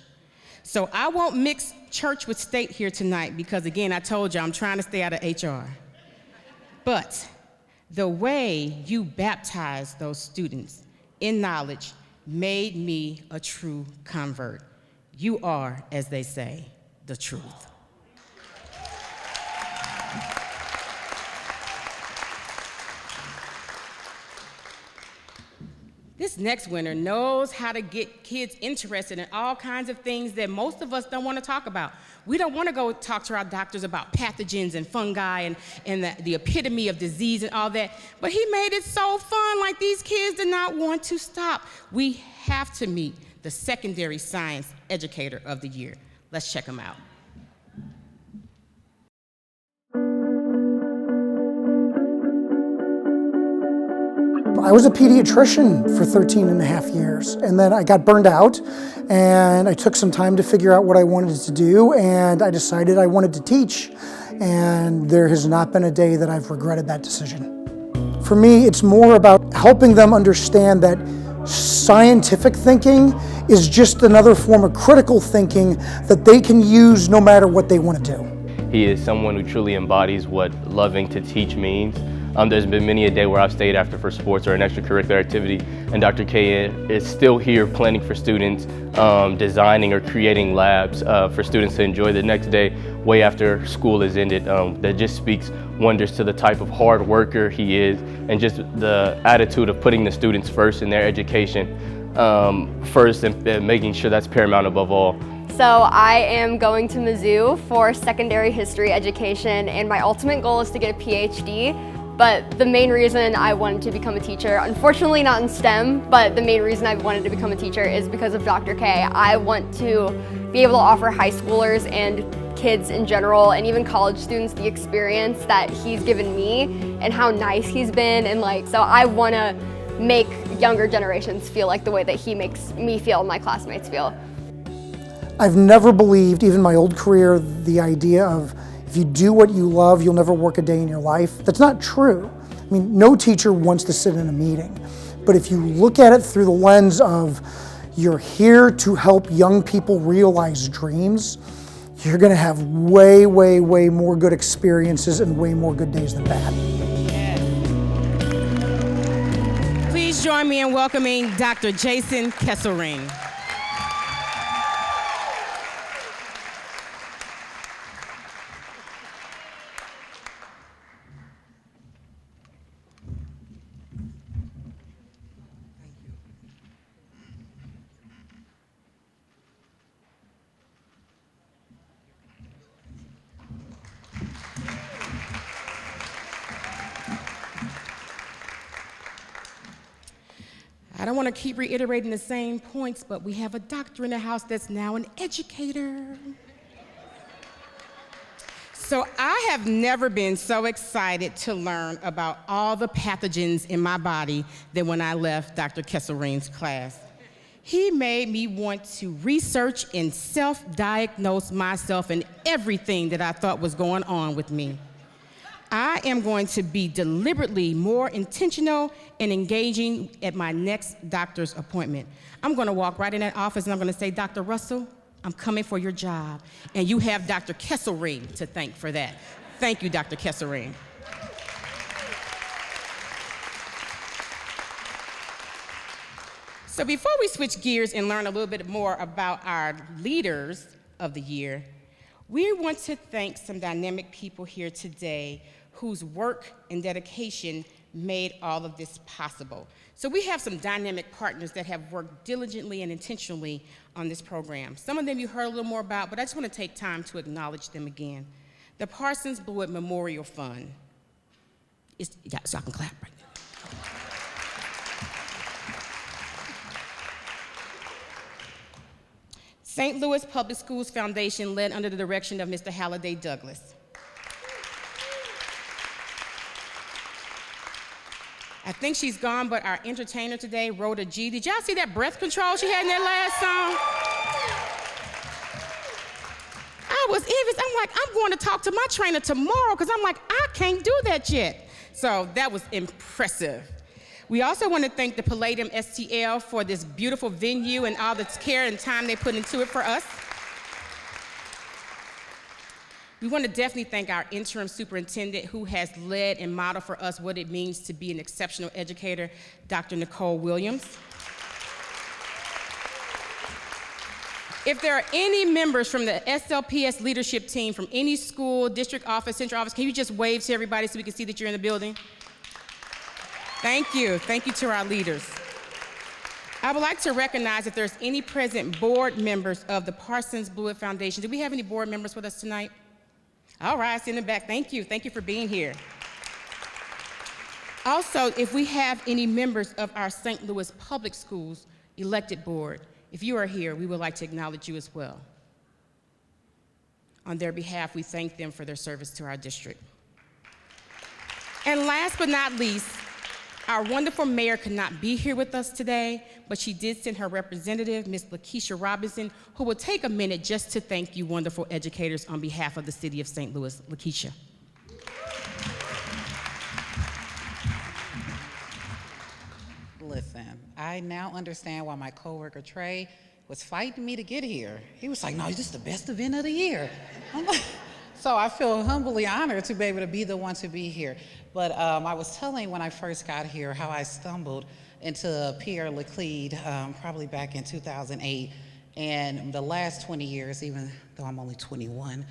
So I won't mix church with state here tonight because, again, I told you I'm trying to stay out of HR. But the way you baptized those students in knowledge made me a true convert. You are, as they say, the truth. This next winner knows how to get kids interested in all kinds of things that most of us don't want to talk about. We don't want to go talk to our doctors about pathogens and fungi and the epitome of disease and all that, but he made it so fun, like these kids did not want to stop. We have to meet the Secondary Science Educator of the Year. Let's check him out. I was a pediatrician for 13 and a half years, and then I got burned out, and I took some time to figure out what I wanted to do, and I decided I wanted to teach, and there has not been a day that I've regretted that decision. For me, it's more about helping them understand that scientific thinking is just another form of critical thinking that they can use no matter what they want to do. He is someone who truly embodies what loving to teach means. There's been many a day where I've stayed after for sports or an extracurricular activity, and Dr. K is still here planning for students, designing or creating labs for students to enjoy the next day, way after school is ended. That just speaks wonders to the type of hard worker he is, and just the attitude of putting the students first in their education first, and making sure that's paramount above all. So I am going to Mizzou for secondary history education, and my ultimate goal is to get a PhD. But the main reason I wanted to become a teacher, unfortunately not in STEM, but the main reason I wanted to become a teacher is because of Dr. K. I want to be able to offer high schoolers and kids in general, and even college students, the experience that he's given me and how nice he's been, and so I want to make younger generations feel like the way that he makes me feel and my classmates feel. I've never believed, even my old career, the idea of if you do what you love, you'll never work a day in your life. That's not true. I mean, no teacher wants to sit in a meeting. But if you look at it through the lens of you're here to help young people realize dreams, you're going to have way, way, way more good experiences and way more good days than bad. Please join me in welcoming Dr. Jason Kesselring. I don't want to keep reiterating the same points, but we have a doctor in the house that's now an educator. So I have never been so excited to learn about all the pathogens in my body than when I left Dr. Kesselring's class. He made me want to research and self-diagnose myself and everything that I thought was going on with me. I am going to be deliberately more intentional and engaging at my next doctor's appointment. I'm going to walk right in that office and I'm going to say, Dr. Russell, I'm coming for your job. And you have Dr. Kesselring to thank for that. Thank you, Dr. Kesselring. So before we switch gears and learn a little bit more about our leaders of the year, we want to thank some dynamic people here today whose work and dedication made all of this possible. So we have some dynamic partners that have worked diligently and intentionally on this program. Some of them you heard a little more about, but I just want to take time to acknowledge them again. The Parsons Blewett Memorial Fund. So I can clap right now. St. Louis Public Schools Foundation, led under the direction of Mr. Halliday Douglas. I think she's gone, but our entertainer today, Rhoda G. Did y'all see that breath control she had in that last song? I was envious. I'm like, I'm going to talk to my trainer tomorrow because I'm like, I can't do that yet. So that was impressive. We also want to thank the Palladium STL for this beautiful venue and all the care and time they put into it for us. We want to definitely thank our interim superintendent who has led and modeled for us what it means to be an exceptional educator, Dr. Nicole Williams. If there are any members from the SLPS leadership team from any school, district office, central office, can you just wave to everybody so we can see that you're in the building? Thank you. Thank you to our leaders. I would like to recognize if there's any present board members of the Parsons Blewett Foundation. Do we have any board members with us tonight? All right, in the back, thank you. Thank you for being here. Also, if we have any members of our St. Louis Public Schools elected board, if you are here, we would like to acknowledge you as well. On their behalf, we thank them for their service to our district. And last but not least, our wonderful mayor could not be here with us today, but she did send her representative, Ms. Lakeisha Robinson, who will take a minute just to thank you wonderful educators on behalf of the city of St. Louis. Lakeisha. Listen, I now understand why my coworker Trey was fighting me to get here. He was like, no, this is the best event of the year. I'm like, so I feel humbly honored to be able to be the one to be here. But I was telling when I first got here how I stumbled into Pierre Leclerc probably back in 2008. And the last 20 years, even though I'm only 21,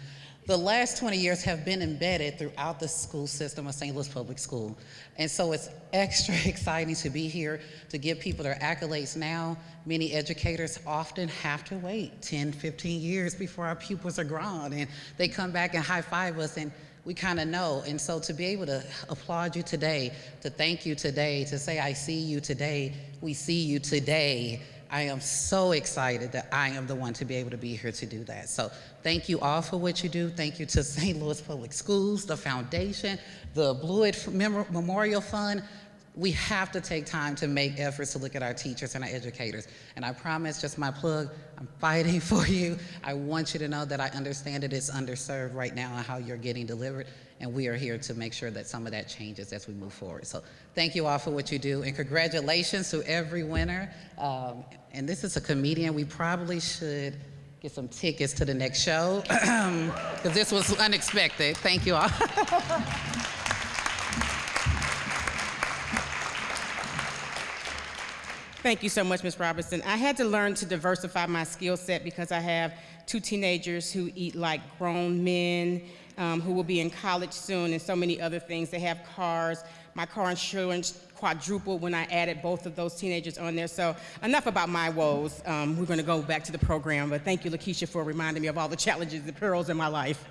the last 20 years have been embedded throughout the school system of St. Louis Public School. And so it's extra exciting to be here to give people their accolades now. Many educators often have to wait 10, 15 years before our pupils are grown, and they come back and high five us, and we kind of know. And so to be able to applaud you today, to thank you today, to say I see you today, we see you today, I am so excited that I am the one to be able to be here to do that. So thank you all for what you do. Thank you to St. Louis Public Schools, the foundation, the Blewett Memorial Fund. We have to take time to make efforts to look at our teachers and our educators. And I promise, just my plug, I'm fighting for you. I want you to know that I understand that it's underserved right now and how you're getting delivered. And we are here to make sure that some of that changes as we move forward. So thank you all for what you do. And congratulations to every winner. And this is a comedian. We probably should get some tickets to the next show because this was unexpected. Thank you all. Thank you so much, Ms. Robinson. I had to learn to diversify my skill set because I have two teenagers who eat like grown men, who will be in college soon, and so many other things. They have cars. My car insurance quadrupled when I added both of those teenagers on there. So enough about my woes. We're going to go back to the program, but thank you, Lakeisha, for reminding me of all the challenges and perils in my life.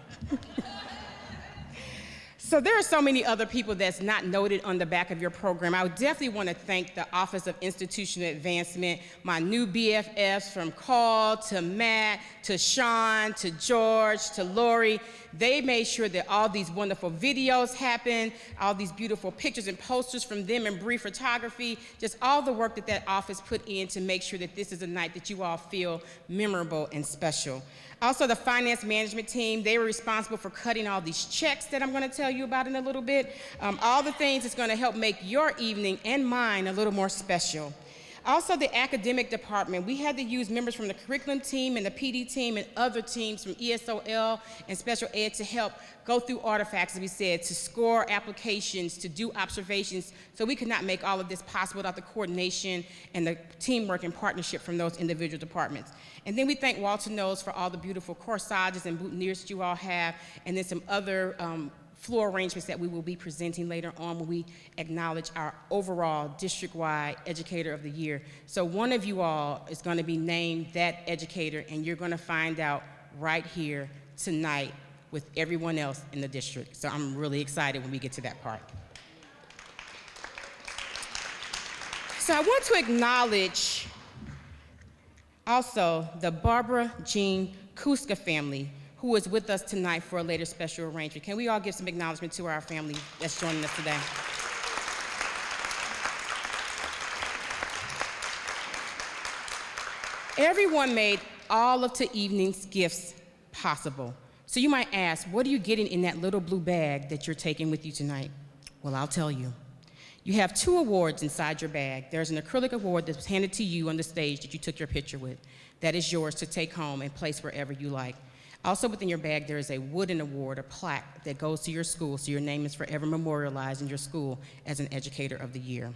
So there are so many other people that's not noted on the back of your program. I would definitely want to thank the Office of Institutional Advancement, my new BFFs from Carl to Matt to Sean to George to Lori. They made sure that all these wonderful videos happen, all these beautiful pictures and posters from them and Bree Photography, just all the work that that office put in to make sure that this is a night that you all feel memorable and special. Also, the finance management team, they were responsible for cutting all these checks that I'm going to tell you about in a little bit. All the things that's going to help make your evening and mine a little more special. Also, the academic department, we had to use members from the curriculum team and the PD team and other teams from ESOL and special ed to help go through artifacts, as we said, to score applications, to do observations. So we could not make all of this possible without the coordination and the teamwork and partnership from those individual departments. And then we thank Walter Knowles for all the beautiful corsages and boutonnieres that you all have, and then some other floor arrangements that we will be presenting later on when we acknowledge our overall district-wide Educator of the Year. So one of you all is going to be named that educator, and you're going to find out right here tonight with everyone else in the district. So I'm really excited when we get to that part. So I want to acknowledge also the Barbara Jean Kuska family, who is with us tonight for a later special arrangement. Can we all give some acknowledgement to our family that's joining us today? Everyone made all of the evening's gifts possible. So you might ask, what are you getting in that little blue bag that you're taking with you tonight? Well, I'll tell you. You have 2 awards inside your bag. There's an acrylic award that was handed to you on the stage that you took your picture with. That is yours to take home and place wherever you like. Also within your bag, there is a wooden award, a plaque that goes to your school, so your name is forever memorialized in your school as an Educator of the Year.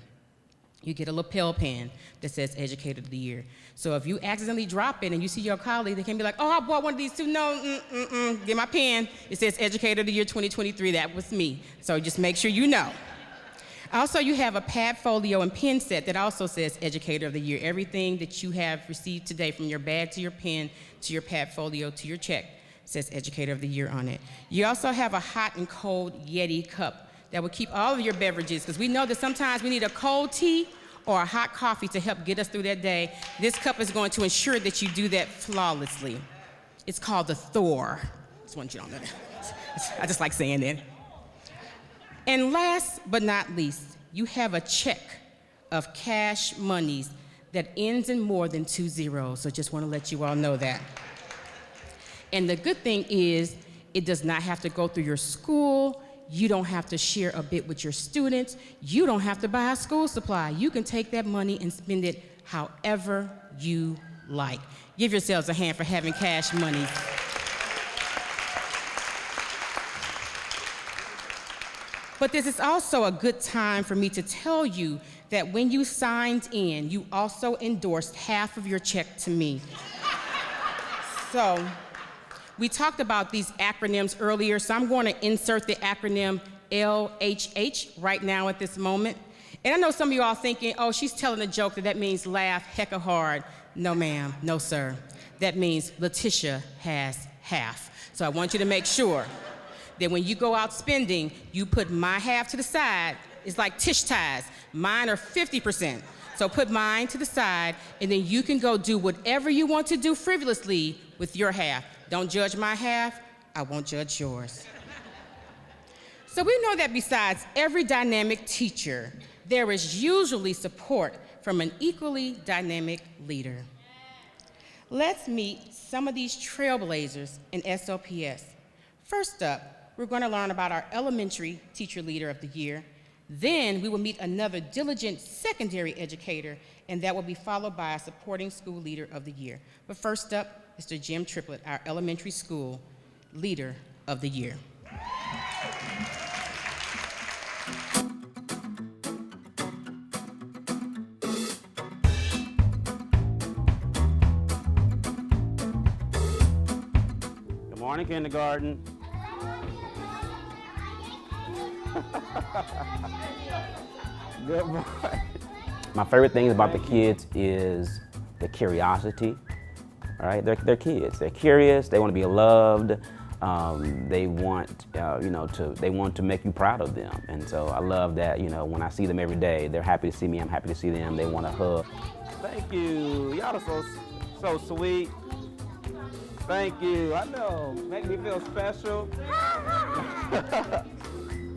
You get a lapel pin that says Educator of the Year. So if you accidentally drop it and you see your colleague, they can be like, oh, I bought one of these too. No, get my pen. It says Educator of the Year 2023. That was me. So just make sure you know. Also, you have a pad folio and pen set that also says Educator of the Year. Everything that you have received today, from your bag to your pen to your pad folio to your check, says Educator of the Year on it. You also have a hot and cold Yeti cup that will keep all of your beverages, because we know that sometimes we need a cold tea or a hot coffee to help get us through that day. This cup is going to ensure that you do that flawlessly. It's called the Thor. Just want you to know that. I just like saying that. And last but not least, you have a check of cash monies that ends in more than 2 zeros. So just want to let you all know that. And the good thing is, it does not have to go through your school. You don't have to share a bit with your students. You don't have to buy a school supply. You can take that money and spend it however you like. Give yourselves a hand for having cash money. But this is also a good time for me to tell you that when you signed in, you also endorsed half of your check to me. So we talked about these acronyms earlier, so I'm going to insert the acronym LHH right now at this moment. And I know some of you all thinking, oh, she's telling a joke that means laugh hecka hard. No, ma'am, no, sir. That means Letitia has half. So I want you to make sure that when you go out spending, you put my half to the side. It's like Tish ties. Mine are 50%. So put mine to the side, and then you can go do whatever you want to do frivolously with your half. Don't judge my half, I won't judge yours. So we know that besides every dynamic teacher, there is usually support from an equally dynamic leader. Let's meet some of these trailblazers in SLPS. First up, we're going to learn about our elementary teacher leader of the year. Then we will meet another diligent secondary educator, and that will be followed by a supporting school leader of the year. But first up, Mr. Jim Triplett, our elementary school leader of the year. Good morning, kindergarten. Good morning. My favorite thing about the kids is the curiosity. All right, they're kids. They're curious. They want to be loved. They want, they want to make you proud of them. And so I love that. When I see them every day, they're happy to see me. I'm happy to see them. They want to hug. Thank you. Y'all are so sweet. Thank you. I know. Make me feel special.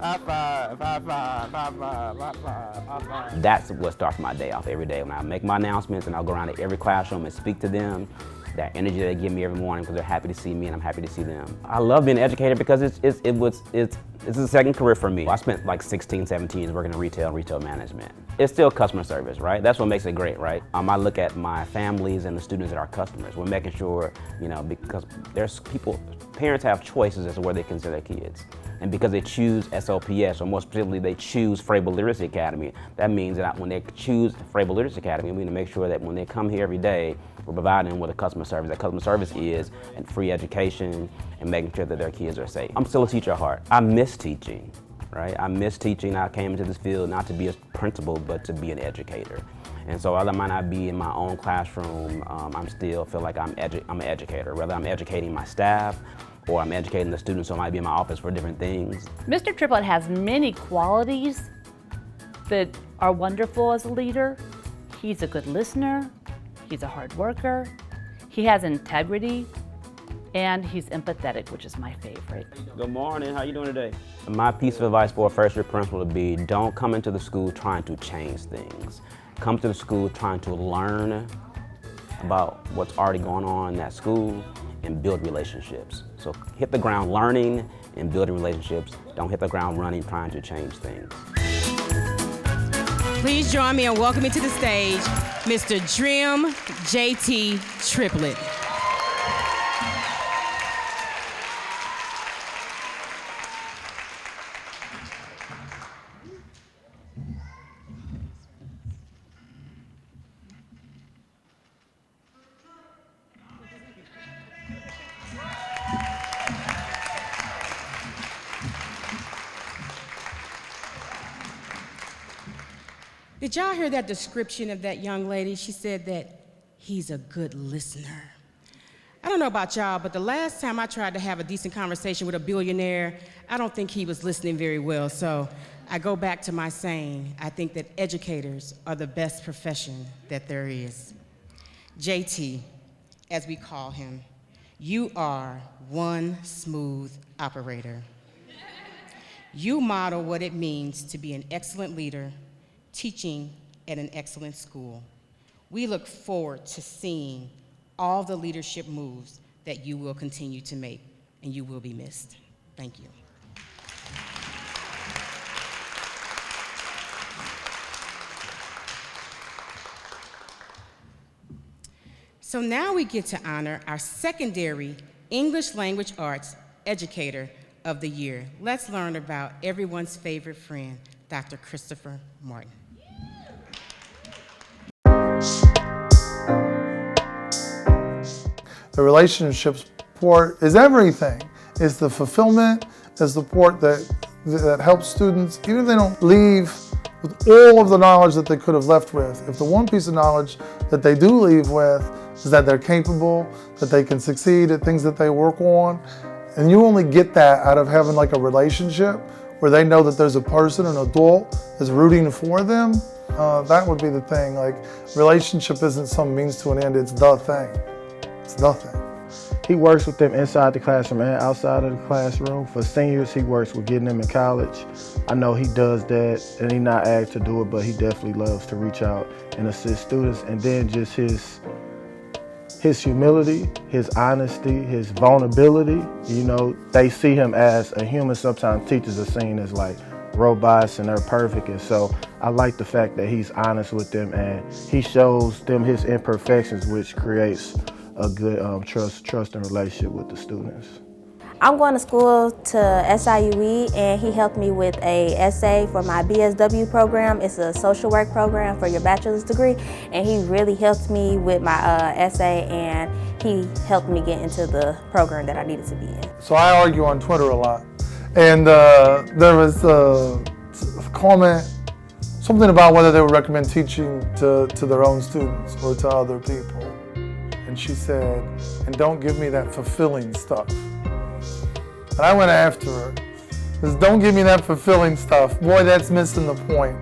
High five, high five, high five, high five, high five. That's what starts my day off every day. When I make my announcements and I'll go around to every classroom and speak to them, that energy they give me every morning because they're happy to see me and I'm happy to see them. I love being an educator because it's a second career for me. I spent like 16, 17 years working in retail management. It's still customer service, right? That's what makes it great, right? I look at my families and the students that are customers. We're making sure, you know, because parents have choices as to where they can send their kids. And because they choose SLPS, or more specifically, they choose Frable Literacy Academy, that means that when they choose Frable Literacy Academy, we need to make sure that when they come here every day, we're providing them with a customer service. That customer service is and free education and making sure that their kids are safe. I'm still a teacher at heart. I miss teaching. Right? I miss teaching. I came into this field not to be a principal, but to be an educator. And so while I might not be in my own classroom, I still feel like I'm an educator. Whether I'm educating my staff or I'm educating the students who might be in my office for different things. Mr. Triplett has many qualities that are wonderful as a leader. He's a good listener. He's a hard worker. He has integrity. And he's empathetic, which is my favorite. Good morning, how you doing today? My piece of advice for a first year principal would be, don't come into the school trying to change things. Come to the school trying to learn about what's already going on in that school and build relationships. So hit the ground learning and building relationships. Don't hit the ground running trying to change things. Please join me in welcoming to the stage, Mr. Drim J.T. Triplett. Did y'all hear that description of that young lady? She said that he's a good listener. I don't know about y'all, but the last time I tried to have a decent conversation with a billionaire, I don't think he was listening very well. So I go back to my saying, I think that educators are the best profession that there is. JT, as we call him, you are one smooth operator. You model what it means to be an excellent leader, teaching at an excellent school. We look forward to seeing all the leadership moves that you will continue to make, and you will be missed. Thank you. So now we get to honor our secondary English Language Arts Educator of the Year. Let's learn about everyone's favorite friend, Dr. Christopher Martin. The relationship support is everything. It's the fulfillment, it's the support that helps students, even if they don't leave with all of the knowledge that they could have left with. If the one piece of knowledge that they do leave with is that they're capable, that they can succeed at things that they work on, and you only get that out of having like a relationship where they know that there's a person, an adult, that's rooting for them, that would be the thing. Like, relationship isn't some means to an end, it's the thing. It's nothing. He works with them inside the classroom and outside of the classroom. For seniors, he works with getting them in college. I know he does that, and he's not asked to do it, but he definitely loves to reach out and assist students. And then just his humility, his honesty, his vulnerability. You know, they see him as a human. Sometimes teachers are seen as like robots and they're perfect. And so I like the fact that he's honest with them and he shows them his imperfections, which creates a good trust and relationship with the students. I'm going to school to SIUE, and he helped me with a essay for my BSW program. It's a social work program for your bachelor's degree, and he really helped me with my essay, and he helped me get into the program that I needed to be in. So I argue on Twitter a lot, and there was a comment, something about whether they would recommend teaching to their own students or to other people. And she said, and don't give me that fulfilling stuff. And I went after her. Because don't give me that fulfilling stuff. Boy, that's missing the point.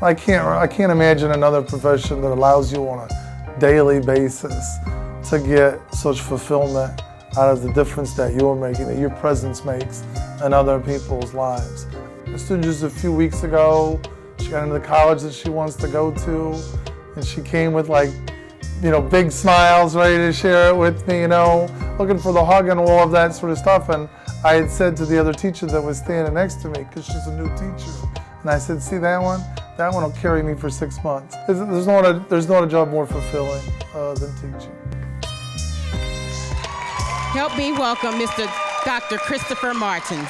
I can't imagine another profession that allows you on a daily basis to get such fulfillment out of the difference that you're making, that your presence makes in other people's lives. A student just a few weeks ago, she got into the college that she wants to go to, and she came with like, you know, big smiles, ready to share it with me, you know, looking for the hug and all of that sort of stuff. And I had said to the other teacher that was standing next to me, because she's a new teacher, and I said, see that one? that one will carry me for 6 months. There's not a job more fulfilling than teaching. Help me welcome Mr. Dr. Christopher Martins.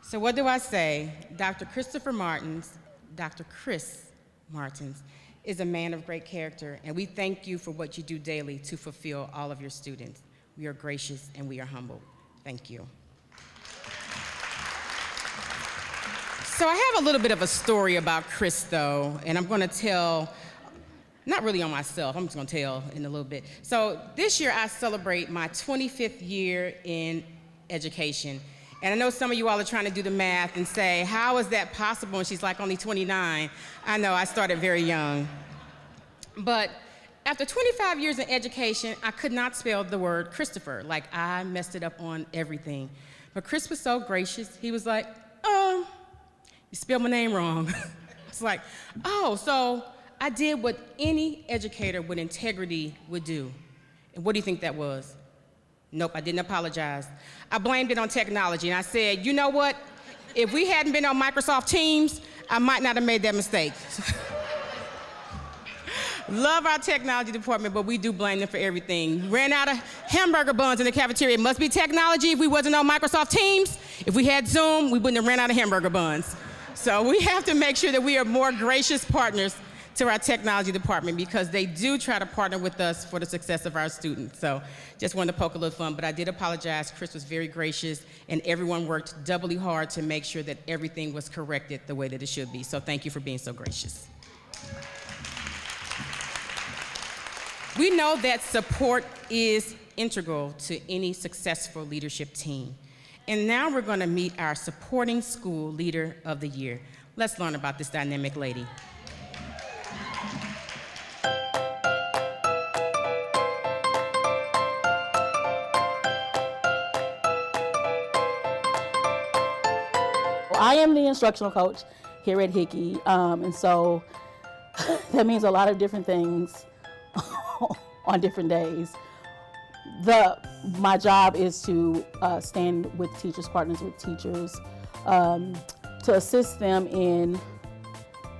So what do I say? Dr. Christopher Martins, Dr. Chris Martins, is a man of great character, and we thank you for what you do daily to fulfill all of your students. We are gracious and we are humble. Thank you. So I have a little bit of a story about Chris, though, and I'm going to tell, not really on myself, I'm just going to tell in a little bit. So this year I celebrate my 25th year in education. And I know some of you all are trying to do the math and say, how is that possible? And she's like only 29. I know, I started very young. But after 25 years in education, I could not spell the word Christopher. Like, I messed it up on everything. But Chris was so gracious. He was like, you spelled my name wrong. It's like, oh, so I did what any educator with integrity would do. And what do you think that was? Nope, I didn't apologize. I blamed it on technology, and I said, you know what? If we hadn't been on Microsoft Teams, I might not have made that mistake. Love our technology department, but we do blame them for everything. Ran out of hamburger buns in the cafeteria. It must be technology. If we wasn't on Microsoft Teams, if we had Zoom, we wouldn't have ran out of hamburger buns. So we have to make sure that we are more gracious partners to our technology department, because they do try to partner with us for the success of our students. So just wanted to poke a little fun, but I did apologize. Chris was very gracious, and everyone worked doubly hard to make sure that everything was corrected the way that it should be. So thank you for being so gracious. We know that support is integral to any successful leadership team. And now we're going to meet our Supporting School Leader of the Year. Let's learn about this dynamic lady. I am the instructional coach here at Hickey, and so that means a lot of different things on different days. My job is to stand with teachers, partners with teachers, to assist them in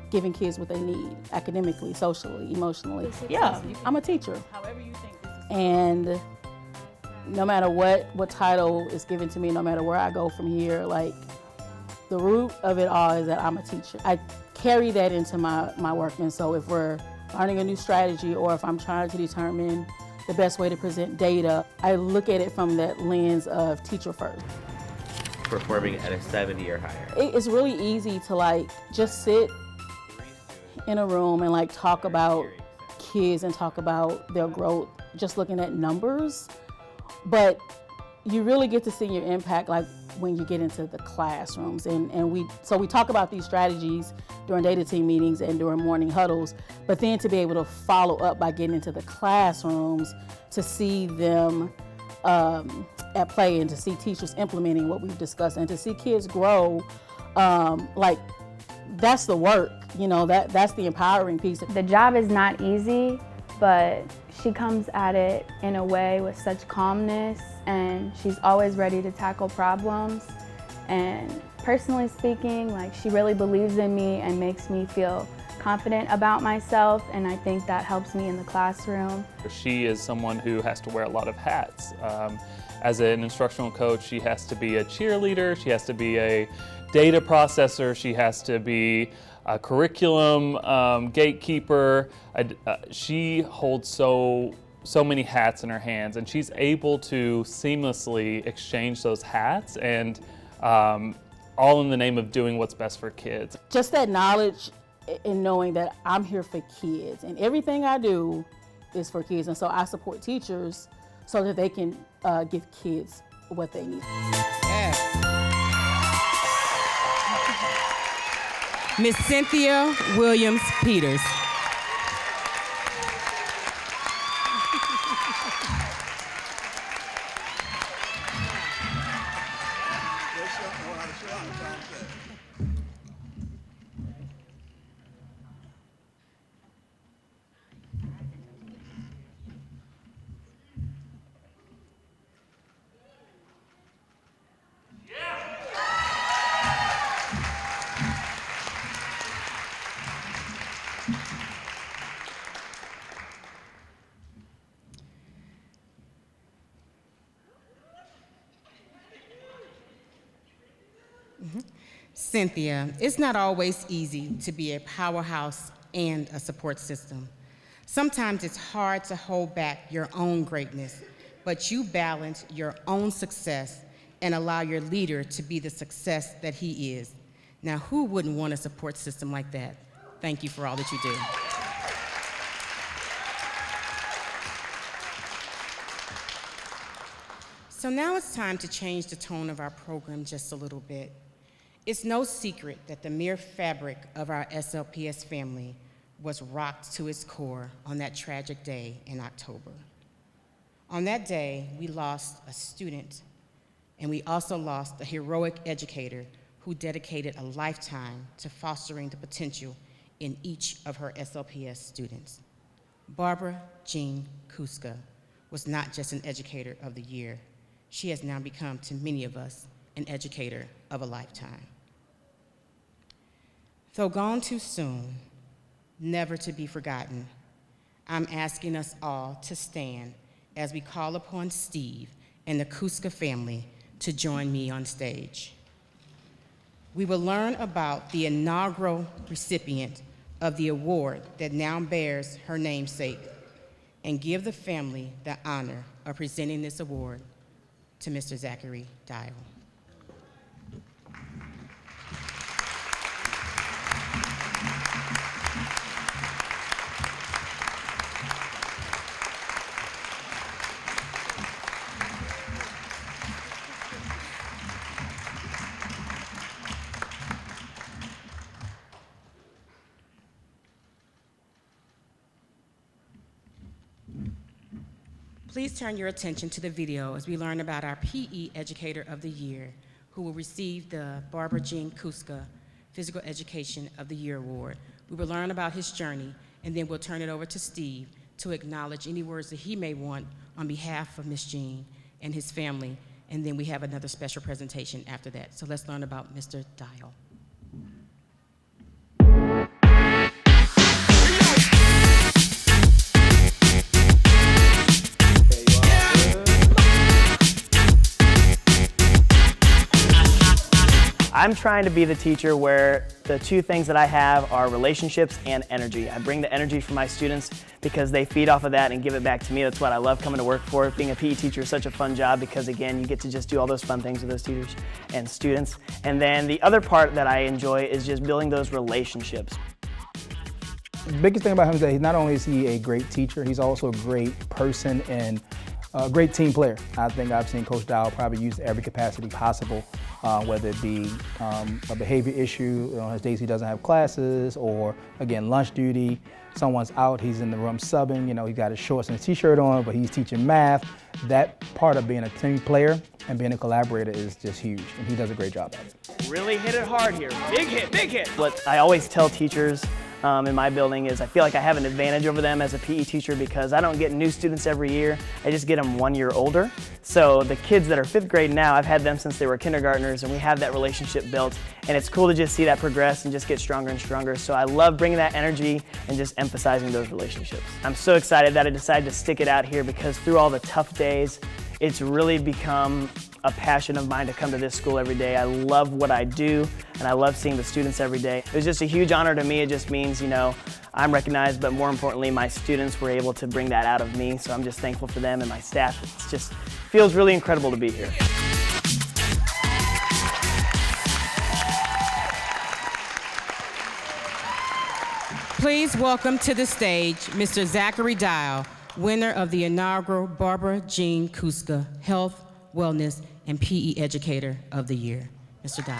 giving kids what they need, academically, socially, emotionally. Yeah, I'm a teacher. However you think this is. And no matter what title is given to me, no matter where I go from here, like, the root of it all is that I'm a teacher. I carry that into my work, and so if we're learning a new strategy, or if I'm trying to determine the best way to present data, I look at it from that lens of teacher first. Performing at a 70 or higher. It's really easy to like just sit in a room and like talk about kids and talk about their growth, just looking at numbers, but you really get to see your impact like when you get into the classrooms. And we talk about these strategies during data team meetings and during morning huddles, but then to be able to follow up by getting into the classrooms to see them at play and to see teachers implementing what we've discussed and to see kids grow, like that's the work, you know, that's the empowering piece. The job is not easy, but she comes at it in a way with such calmness, and she's always ready to tackle problems. And personally speaking, like, she really believes in me and makes me feel confident about myself, and I think that helps me in the classroom. She is someone who has to wear a lot of hats. As an instructional coach, she has to be a cheerleader, she has to be a data processor, she has to be a curriculum gatekeeper. She holds so many hats in her hands, and she's able to seamlessly exchange those hats, and all in the name of doing what's best for kids. Just that knowledge and knowing that I'm here for kids, and everything I do is for kids, and so I support teachers so that they can give kids what they need. Miss Cynthia Williams-Peters. Cynthia, it's not always easy to be a powerhouse and a support system. Sometimes it's hard to hold back your own greatness, but you balance your own success and allow your leader to be the success that he is. Now, who wouldn't want a support system like that? Thank you for all that you do. So now it's time to change the tone of our program just a little bit. It's no secret that the mere fabric of our SLPS family was rocked to its core on that tragic day in October. On that day, we lost a student, and we also lost a heroic educator who dedicated a lifetime to fostering the potential in each of her SLPS students. Barbara Jean Kuska was not just an Educator of the Year. She has now become, to many of us, an educator of a lifetime. Though gone too soon, never to be forgotten, I'm asking us all to stand as we call upon Steve and the Kuska family to join me on stage. We will learn about the inaugural recipient of the award that now bears her namesake and give the family the honor of presenting this award to Mr. Zachary Dial. Please turn your attention to the video as we learn about our PE Educator of the Year, who will receive the Barbara Jean Kuska Physical Education of the Year Award. We will learn about his journey, and then we'll turn it over to Steve to acknowledge any words that he may want on behalf of Miss Jean and his family, and then we have another special presentation after that. So let's learn about Mr. Dial. I'm trying to be the teacher where the two things that I have are relationships and energy. I bring the energy from my students because they feed off of that and give it back to me. That's what I love coming to work for. Being a PE teacher is such a fun job because, again, you get to just do all those fun things with those teachers and students. And then the other part that I enjoy is just building those relationships. The biggest thing about him is that not only is he a great teacher, he's also a great person and a great team player. I think I've seen Coach Dial probably use every capacity possible, whether it be a behavior issue, on his days he doesn't have classes, or again, lunch duty, someone's out, he's in the room subbing, he's got his shorts and a t-shirt on, but he's teaching math. That part of being a team player and being a collaborator is just huge, and he does a great job at it. Really hit it hard here. Big hit, big hit. What I always tell teachers in my building is I feel like I have an advantage over them as a PE teacher because I don't get new students every year. I just get them 1 year older. So the kids that are 5th grade now, I've had them since they were kindergartners, and we have that relationship built. And it's cool to just see that progress and just get stronger and stronger. So I love bringing that energy and just emphasizing those relationships. I'm so excited that I decided to stick it out here because through all the tough days, it's really become a passion of mine to come to this school every day. I love what I do, and I love seeing the students every day. It was just a huge honor to me. It just means, I'm recognized, but more importantly, my students were able to bring that out of me, so I'm just thankful for them and my staff. It just feels really incredible to be here. Please welcome to the stage Mr. Zachary Dial, winner of the inaugural Barbara Jean Kuska Health, Wellness, and PE Educator of the Year. Mr. Dial.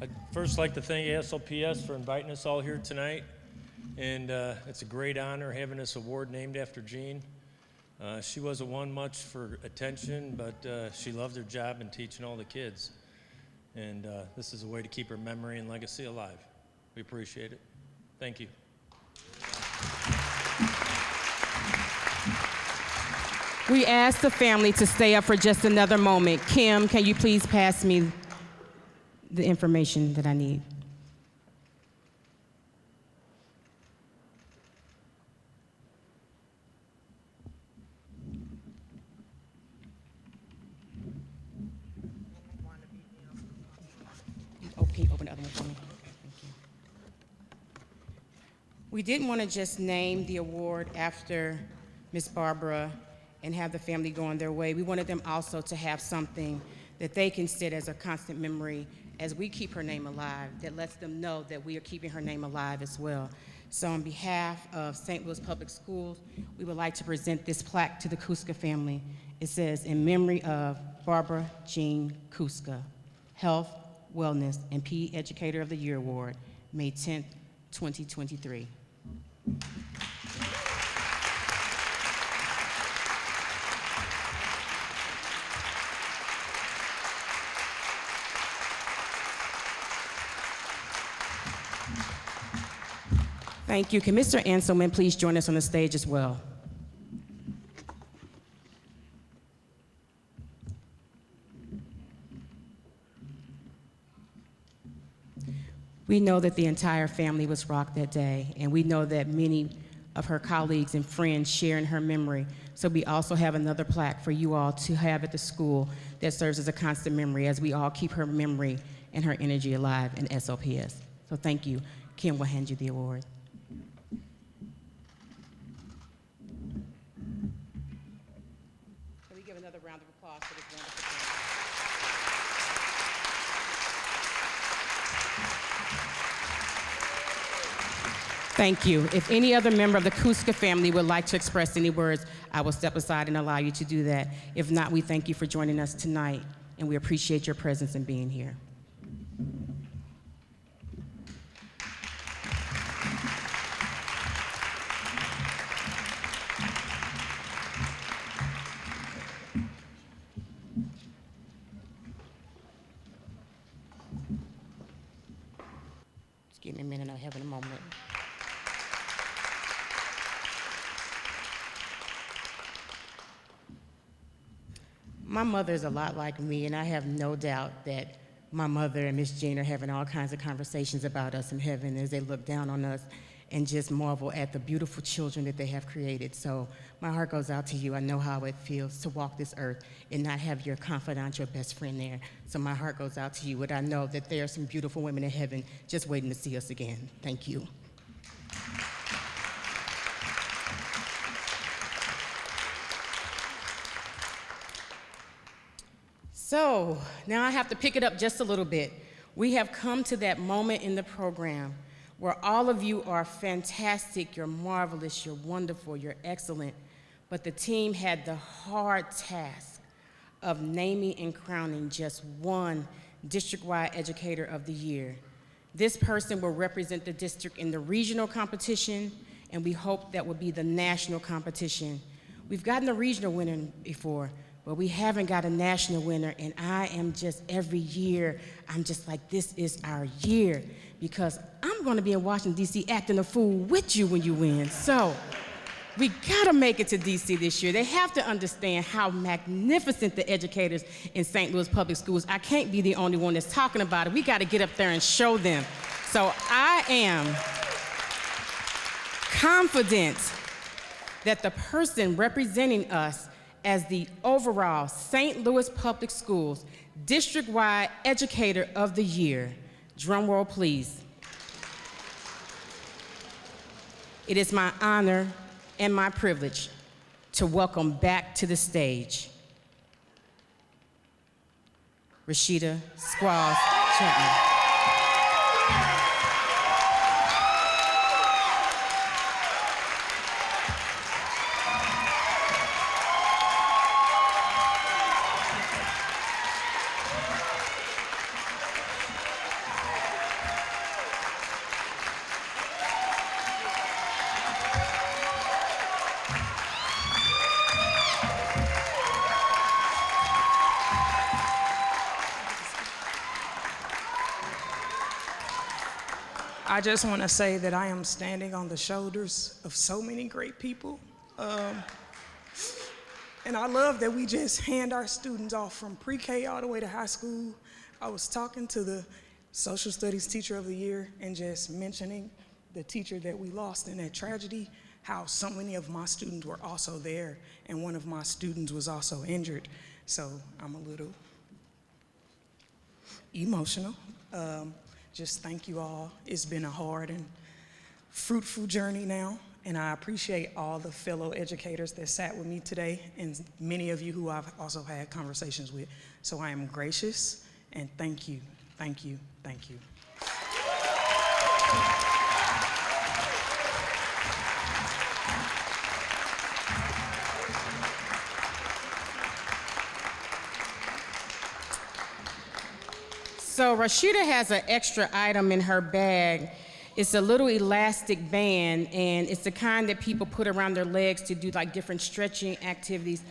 I'd first like to thank SLPS for inviting us all here tonight, and it's a great honor having this award named after Jean. She wasn't one much for attention, but she loved her job and teaching all the kids, and this is a way to keep her memory and legacy alive. We appreciate it. Thank you. We ask the family to stay up for just another moment. Kim, can you please pass me the information that I need? Oh, can you open the other one for me? Thank you. We didn't want to just name the award after Miss Barbara and have the family go on their way. We wanted them also to have something that they can sit as a constant memory as we keep her name alive, that lets them know that we are keeping her name alive as well. So on behalf of St. Louis Public Schools, we would like to present this plaque to the Kuska family. It says, in memory of Barbara Jean Kuska, Health, Wellness, and PE Educator of the Year Award, May 10th, 2023. Thank you. Can Mr. Anselman please join us on the stage as well? We know that the entire family was rocked that day, and we know that many of her colleagues and friends share in her memory. So we also have another plaque for you all to have at the school that serves as a constant memory as we all keep her memory and her energy alive in SLPS. So thank you. Kim will hand you the award. Can we give another round of applause for this wonderful family? Thank you. If any other member of the Kuska family would like to express any words, I will step aside and allow you to do that. If not, we thank you for joining us tonight, and we appreciate your presence and being here. Just give me a minute, I'm having a moment. My mother is a lot like me, and I have no doubt that my mother and Miss Jean are having all kinds of conversations about us in heaven as they look down on us and just marvel at the beautiful children that they have created. So my heart goes out to you. I know how it feels to walk this earth and not have your confidant, your best friend there. So my heart goes out to you, and I know that there are some beautiful women in heaven just waiting to see us again. Thank you. So now I have to pick it up just a little bit. We have come to that moment in the program where all of you are fantastic, you're marvelous, you're wonderful, you're excellent, but the team had the hard task of naming and crowning just one district-wide Educator of the Year. This person will represent the district in the regional competition, and we hope that will be the national competition. We've gotten a regional winner before, but we haven't got a national winner, and I am just, every year, I'm just like, this is our year, because I'm gonna be in Washington, D.C. acting a fool with you when you win. So we gotta make it to D.C. this year. They have to understand how magnificent the educators in St. Louis Public Schools. I can't be the only one that's talking about it. We gotta get up there and show them. So I am confident that the person representing us as the overall St. Louis Public Schools District-Wide Educator of the Year, drum roll please. It is my honor and my privilege to welcome back to the stage Rashida Squalls Chapman. I just want to say that I am standing on the shoulders of so many great people. And I love that we just hand our students off from pre-K all the way to high school. I was talking to the social studies teacher of the year and just mentioning the teacher that we lost in that tragedy, how so many of my students were also there, and one of my students was also injured. So I'm a little emotional. Just thank you all. It's been a hard and fruitful journey now, and I appreciate all the fellow educators that sat with me today, and many of you who I've also had conversations with. So I am gracious, and thank you, thank you, thank you. So Rashida has an extra item in her bag. It's a little elastic band, and it's the kind that people put around their legs to do like different stretching activities.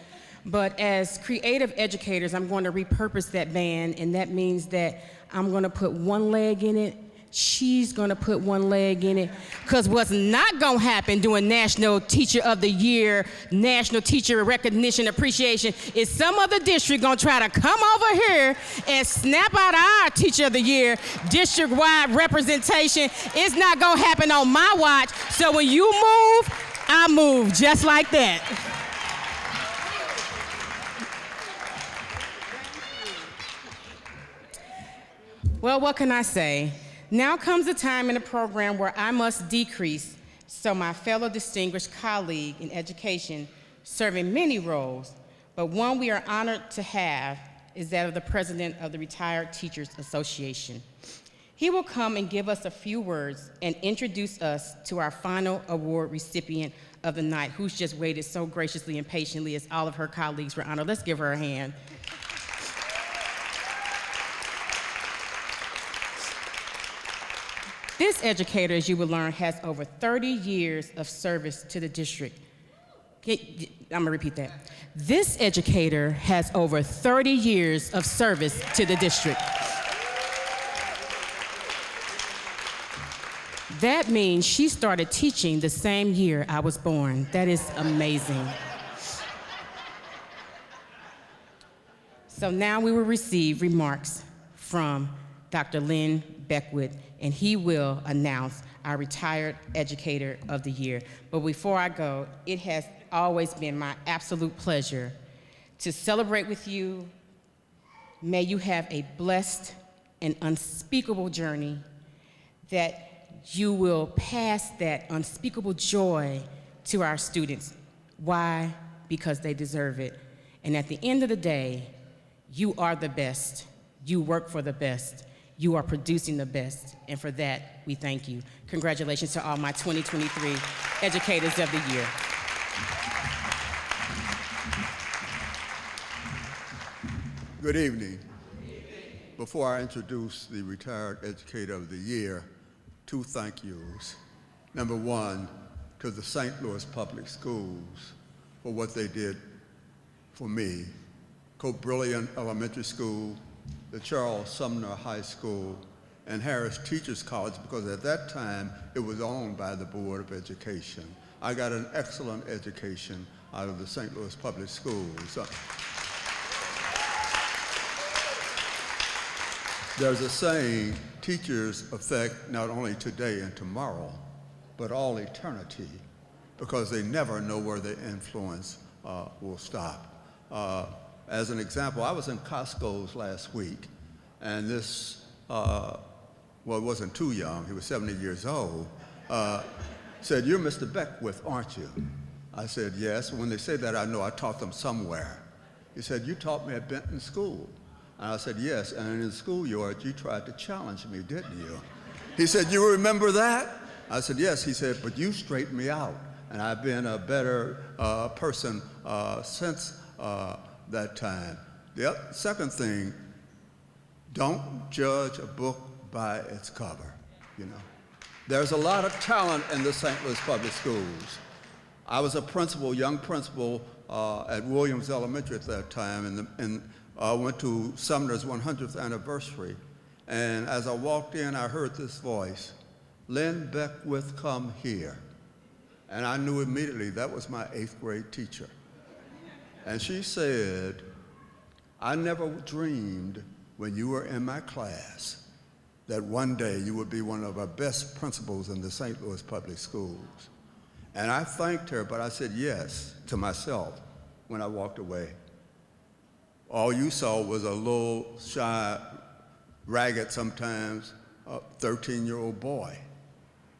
But as creative educators, I'm going to repurpose that band, and that means that I'm going to put one leg in it, she's going to put one leg in it, because what's not going to happen during National Teacher of the Year, National Teacher Recognition Appreciation, is some other district going to try to come over here and snap out our Teacher of the Year district-wide representation. It's not going to happen on my watch. So when you move, I move just like that. Well, what can I say? Now comes a time in the program where I must decrease so my fellow distinguished colleague in education, serving many roles, but one we are honored to have is that of the president of the Retired Teachers Association. He will come and give us a few words and introduce us to our final award recipient of the night, who's just waited so graciously and patiently as all of her colleagues were honored. Let's give her a hand. This educator, as you will learn, has over 30 years of service to the district. I'm gonna repeat that. This educator has over 30 years of service to the district. That means she started teaching the same year I was born. That is amazing. So now we will receive remarks from Dr. Lynn Banquet, and he will announce our Retired Educator of the Year. But before I go, it has always been my absolute pleasure to celebrate with you. May you have a blessed and unspeakable journey, that you will pass that unspeakable joy to our students. Why? Because they deserve it. And at the end of the day, you are the best. You work for the best. You are producing the best, and for that, we thank you. Congratulations to all my 2023 Educators of the Year. Good evening. Before I introduce the Retired Educator of the Year, two thank yous. Number one, to the St. Louis Public Schools for what they did for me. Cope Brilliant Elementary School, the Charles Sumner High School, and Harris Teachers College, because at that time it was owned by the Board of Education. I got an excellent education out of the St. Louis Public Schools. There's a saying, teachers affect not only today and tomorrow, but all eternity, because they never know where their influence will stop. As an example, I was in Costco's last week, and this, well, it wasn't too young, he was 70 years old, said, "You're Mr. Beckwith, aren't you?" I said, "Yes." When they said that, I know I taught them somewhere. He said, "You taught me at Benton School." And I said, "Yes, and in the schoolyard, you tried to challenge me, didn't you?" He said, "You remember that?" I said, "Yes." He said, "But you straightened me out, and I've been a better person since that time." The second thing, don't judge a book by its cover, you know. There's a lot of talent in the St. Louis Public Schools. I was a principal, young principal at Williams Elementary at that time, and went to Sumner's 100th anniversary. And as I walked in, I heard this voice, Lynn Beckwith, come here. And I knew immediately that was my 8th grade teacher. And she said, I never dreamed when you were in my class that one day you would be one of our best principals in the St. Louis Public Schools. And I thanked her, but I said yes to myself when I walked away. All you saw was a little shy, ragged sometimes, 13-year-old boy.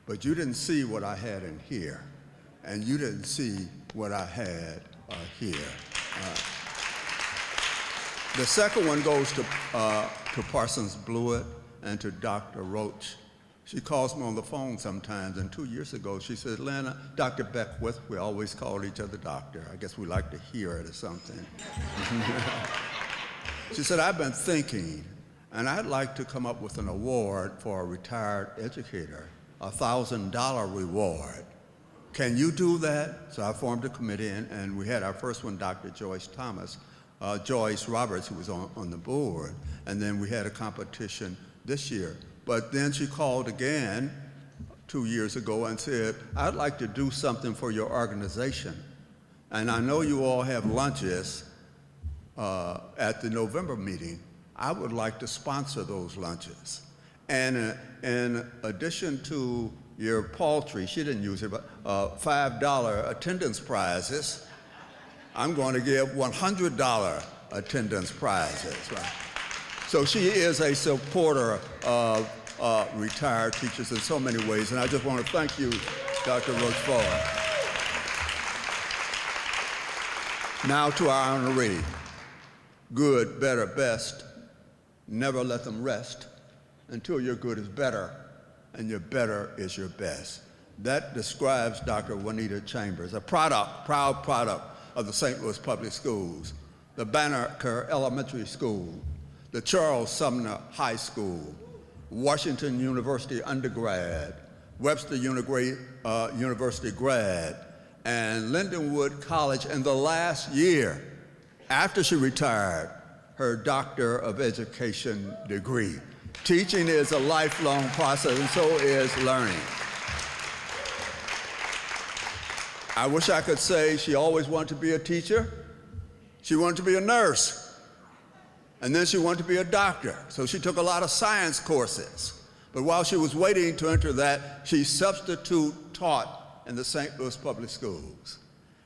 But you didn't see what I had in here, and you didn't see what I had here. The second one goes to Parsons Blewett and to Dr. Roach. She calls me on the phone sometimes, and 2 years ago she said, Lana, Dr. Beckwith, we always called each other doctor. I guess we like to hear it or something. She said, I've been thinking, and I'd like to come up with an award for a retired educator, a $1,000 reward. Can you do that? So I formed a committee, and we had our first one, Dr. Joyce Roberts, who was on the board, and then we had a competition this year. But then she called again 2 years ago and said, I'd like to do something for your organization. And I know you all have lunches at the November meeting. I would like to sponsor those lunches. And in addition to your paltry, she didn't use it, but $5 attendance prizes, I'm going to give $100 attendance prizes. Right? So she is a supporter of retired teachers in so many ways, and I just want to thank you, Dr. Rochefort. Now to our honoree, good, better, best. Never let them rest until your good is better and your better is your best. That describes Dr. Juanita Chambers, a proud product of the St. Louis Public Schools, the Banneker Elementary School, the Charles Sumner High School, Washington University undergrad, Webster University grad, and Lindenwood College in the last year, after she retired, her Doctor of Education degree. Teaching is a lifelong process, and so is learning. I wish I could say she always wanted to be a teacher. She wanted to be a nurse. And then she wanted to be a doctor. So she took a lot of science courses. But while she was waiting to enter that, she substitute taught in the St. Louis Public Schools.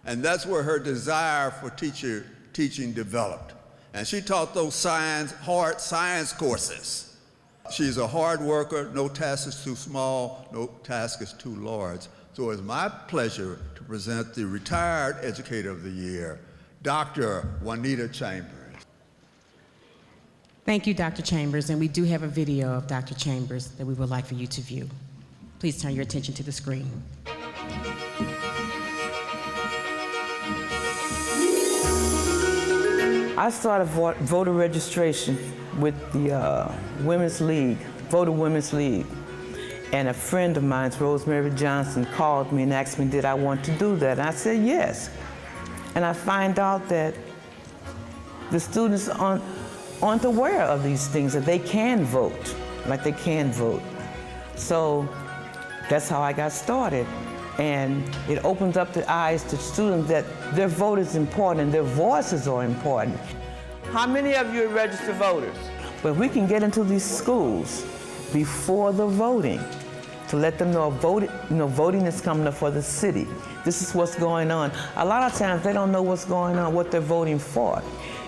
And that's where her desire for teaching developed. And she taught those hard science courses. She's a hard worker. No task is too small. No task is too large. So it's my pleasure to present the Retired Educator of the Year, Dr. Juanita Chambers. Thank you, Dr. Chambers, and we do have a video of Dr. Chambers that we would like for you to view. Please turn your attention to the screen. I started voter registration with the Women's League, Voter Women's League. And a friend of mine, Rosemary Johnson, called me and asked me, did I want to do that? And I said, yes. And I find out that the students aren't aware of these things, that they can vote, like they can vote. So that's how I got started. And it opens up the eyes to students that their vote is important and their voices are important. How many of you are registered voters? But we can get into these schools before the voting to let them know voting is coming up for the city. This is what's going on. A lot of times they don't know what's going on, what they're voting for.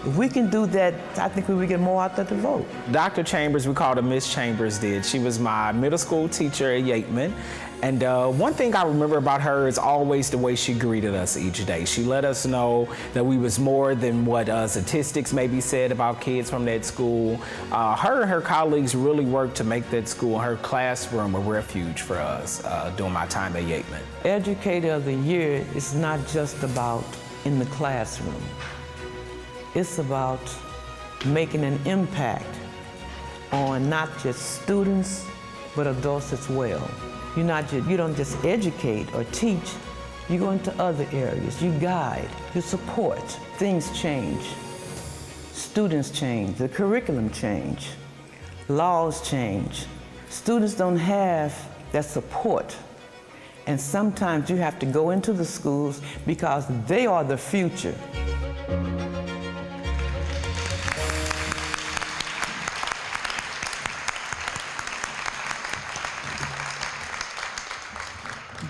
If we can do that, I think we would get more out there to vote. Dr. Chambers, we called her Miss Chambers did. She was my middle school teacher at Yateman. And one thing I remember about her is always the way she greeted us each day. She let us know that we was more than what statistics maybe said about kids from that school. Her and her colleagues really worked to make that school, her classroom, a refuge for us during my time at Yateman. Educator of the Year is not just about in the classroom. It's about making an impact on not just students, but adults as well. You don't just educate or teach, you go into other areas. You guide, you support. Things change. Students change, the curriculum change, laws change. Students don't have that support. And sometimes you have to go into the schools because they are the future.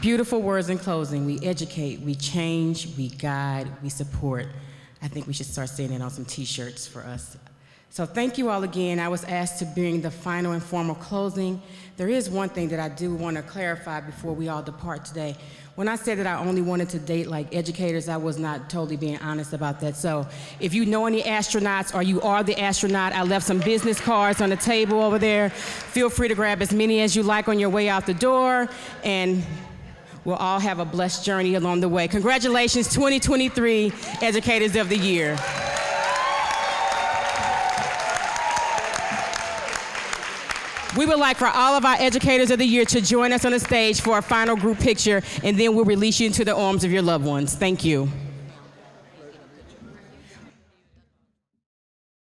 Beautiful words in closing. We educate, we change, we guide, we support. I think we should start saying it on some t-shirts for us. So thank you all again. I was asked to bring the final and formal closing. There is one thing that I do want to clarify before we all depart today. When I said that I only wanted to date like educators, I was not totally being honest about that. So if you know any astronauts or you are the astronaut, I left some business cards on the table over there. Feel free to grab as many as you like on your way out the door, and we'll all have a blessed journey along the way. Congratulations, 2023 Educators of the Year. We would like for all of our Educators of the Year to join us on the stage for a final group picture, and then we'll release you into the arms of your loved ones. Thank you.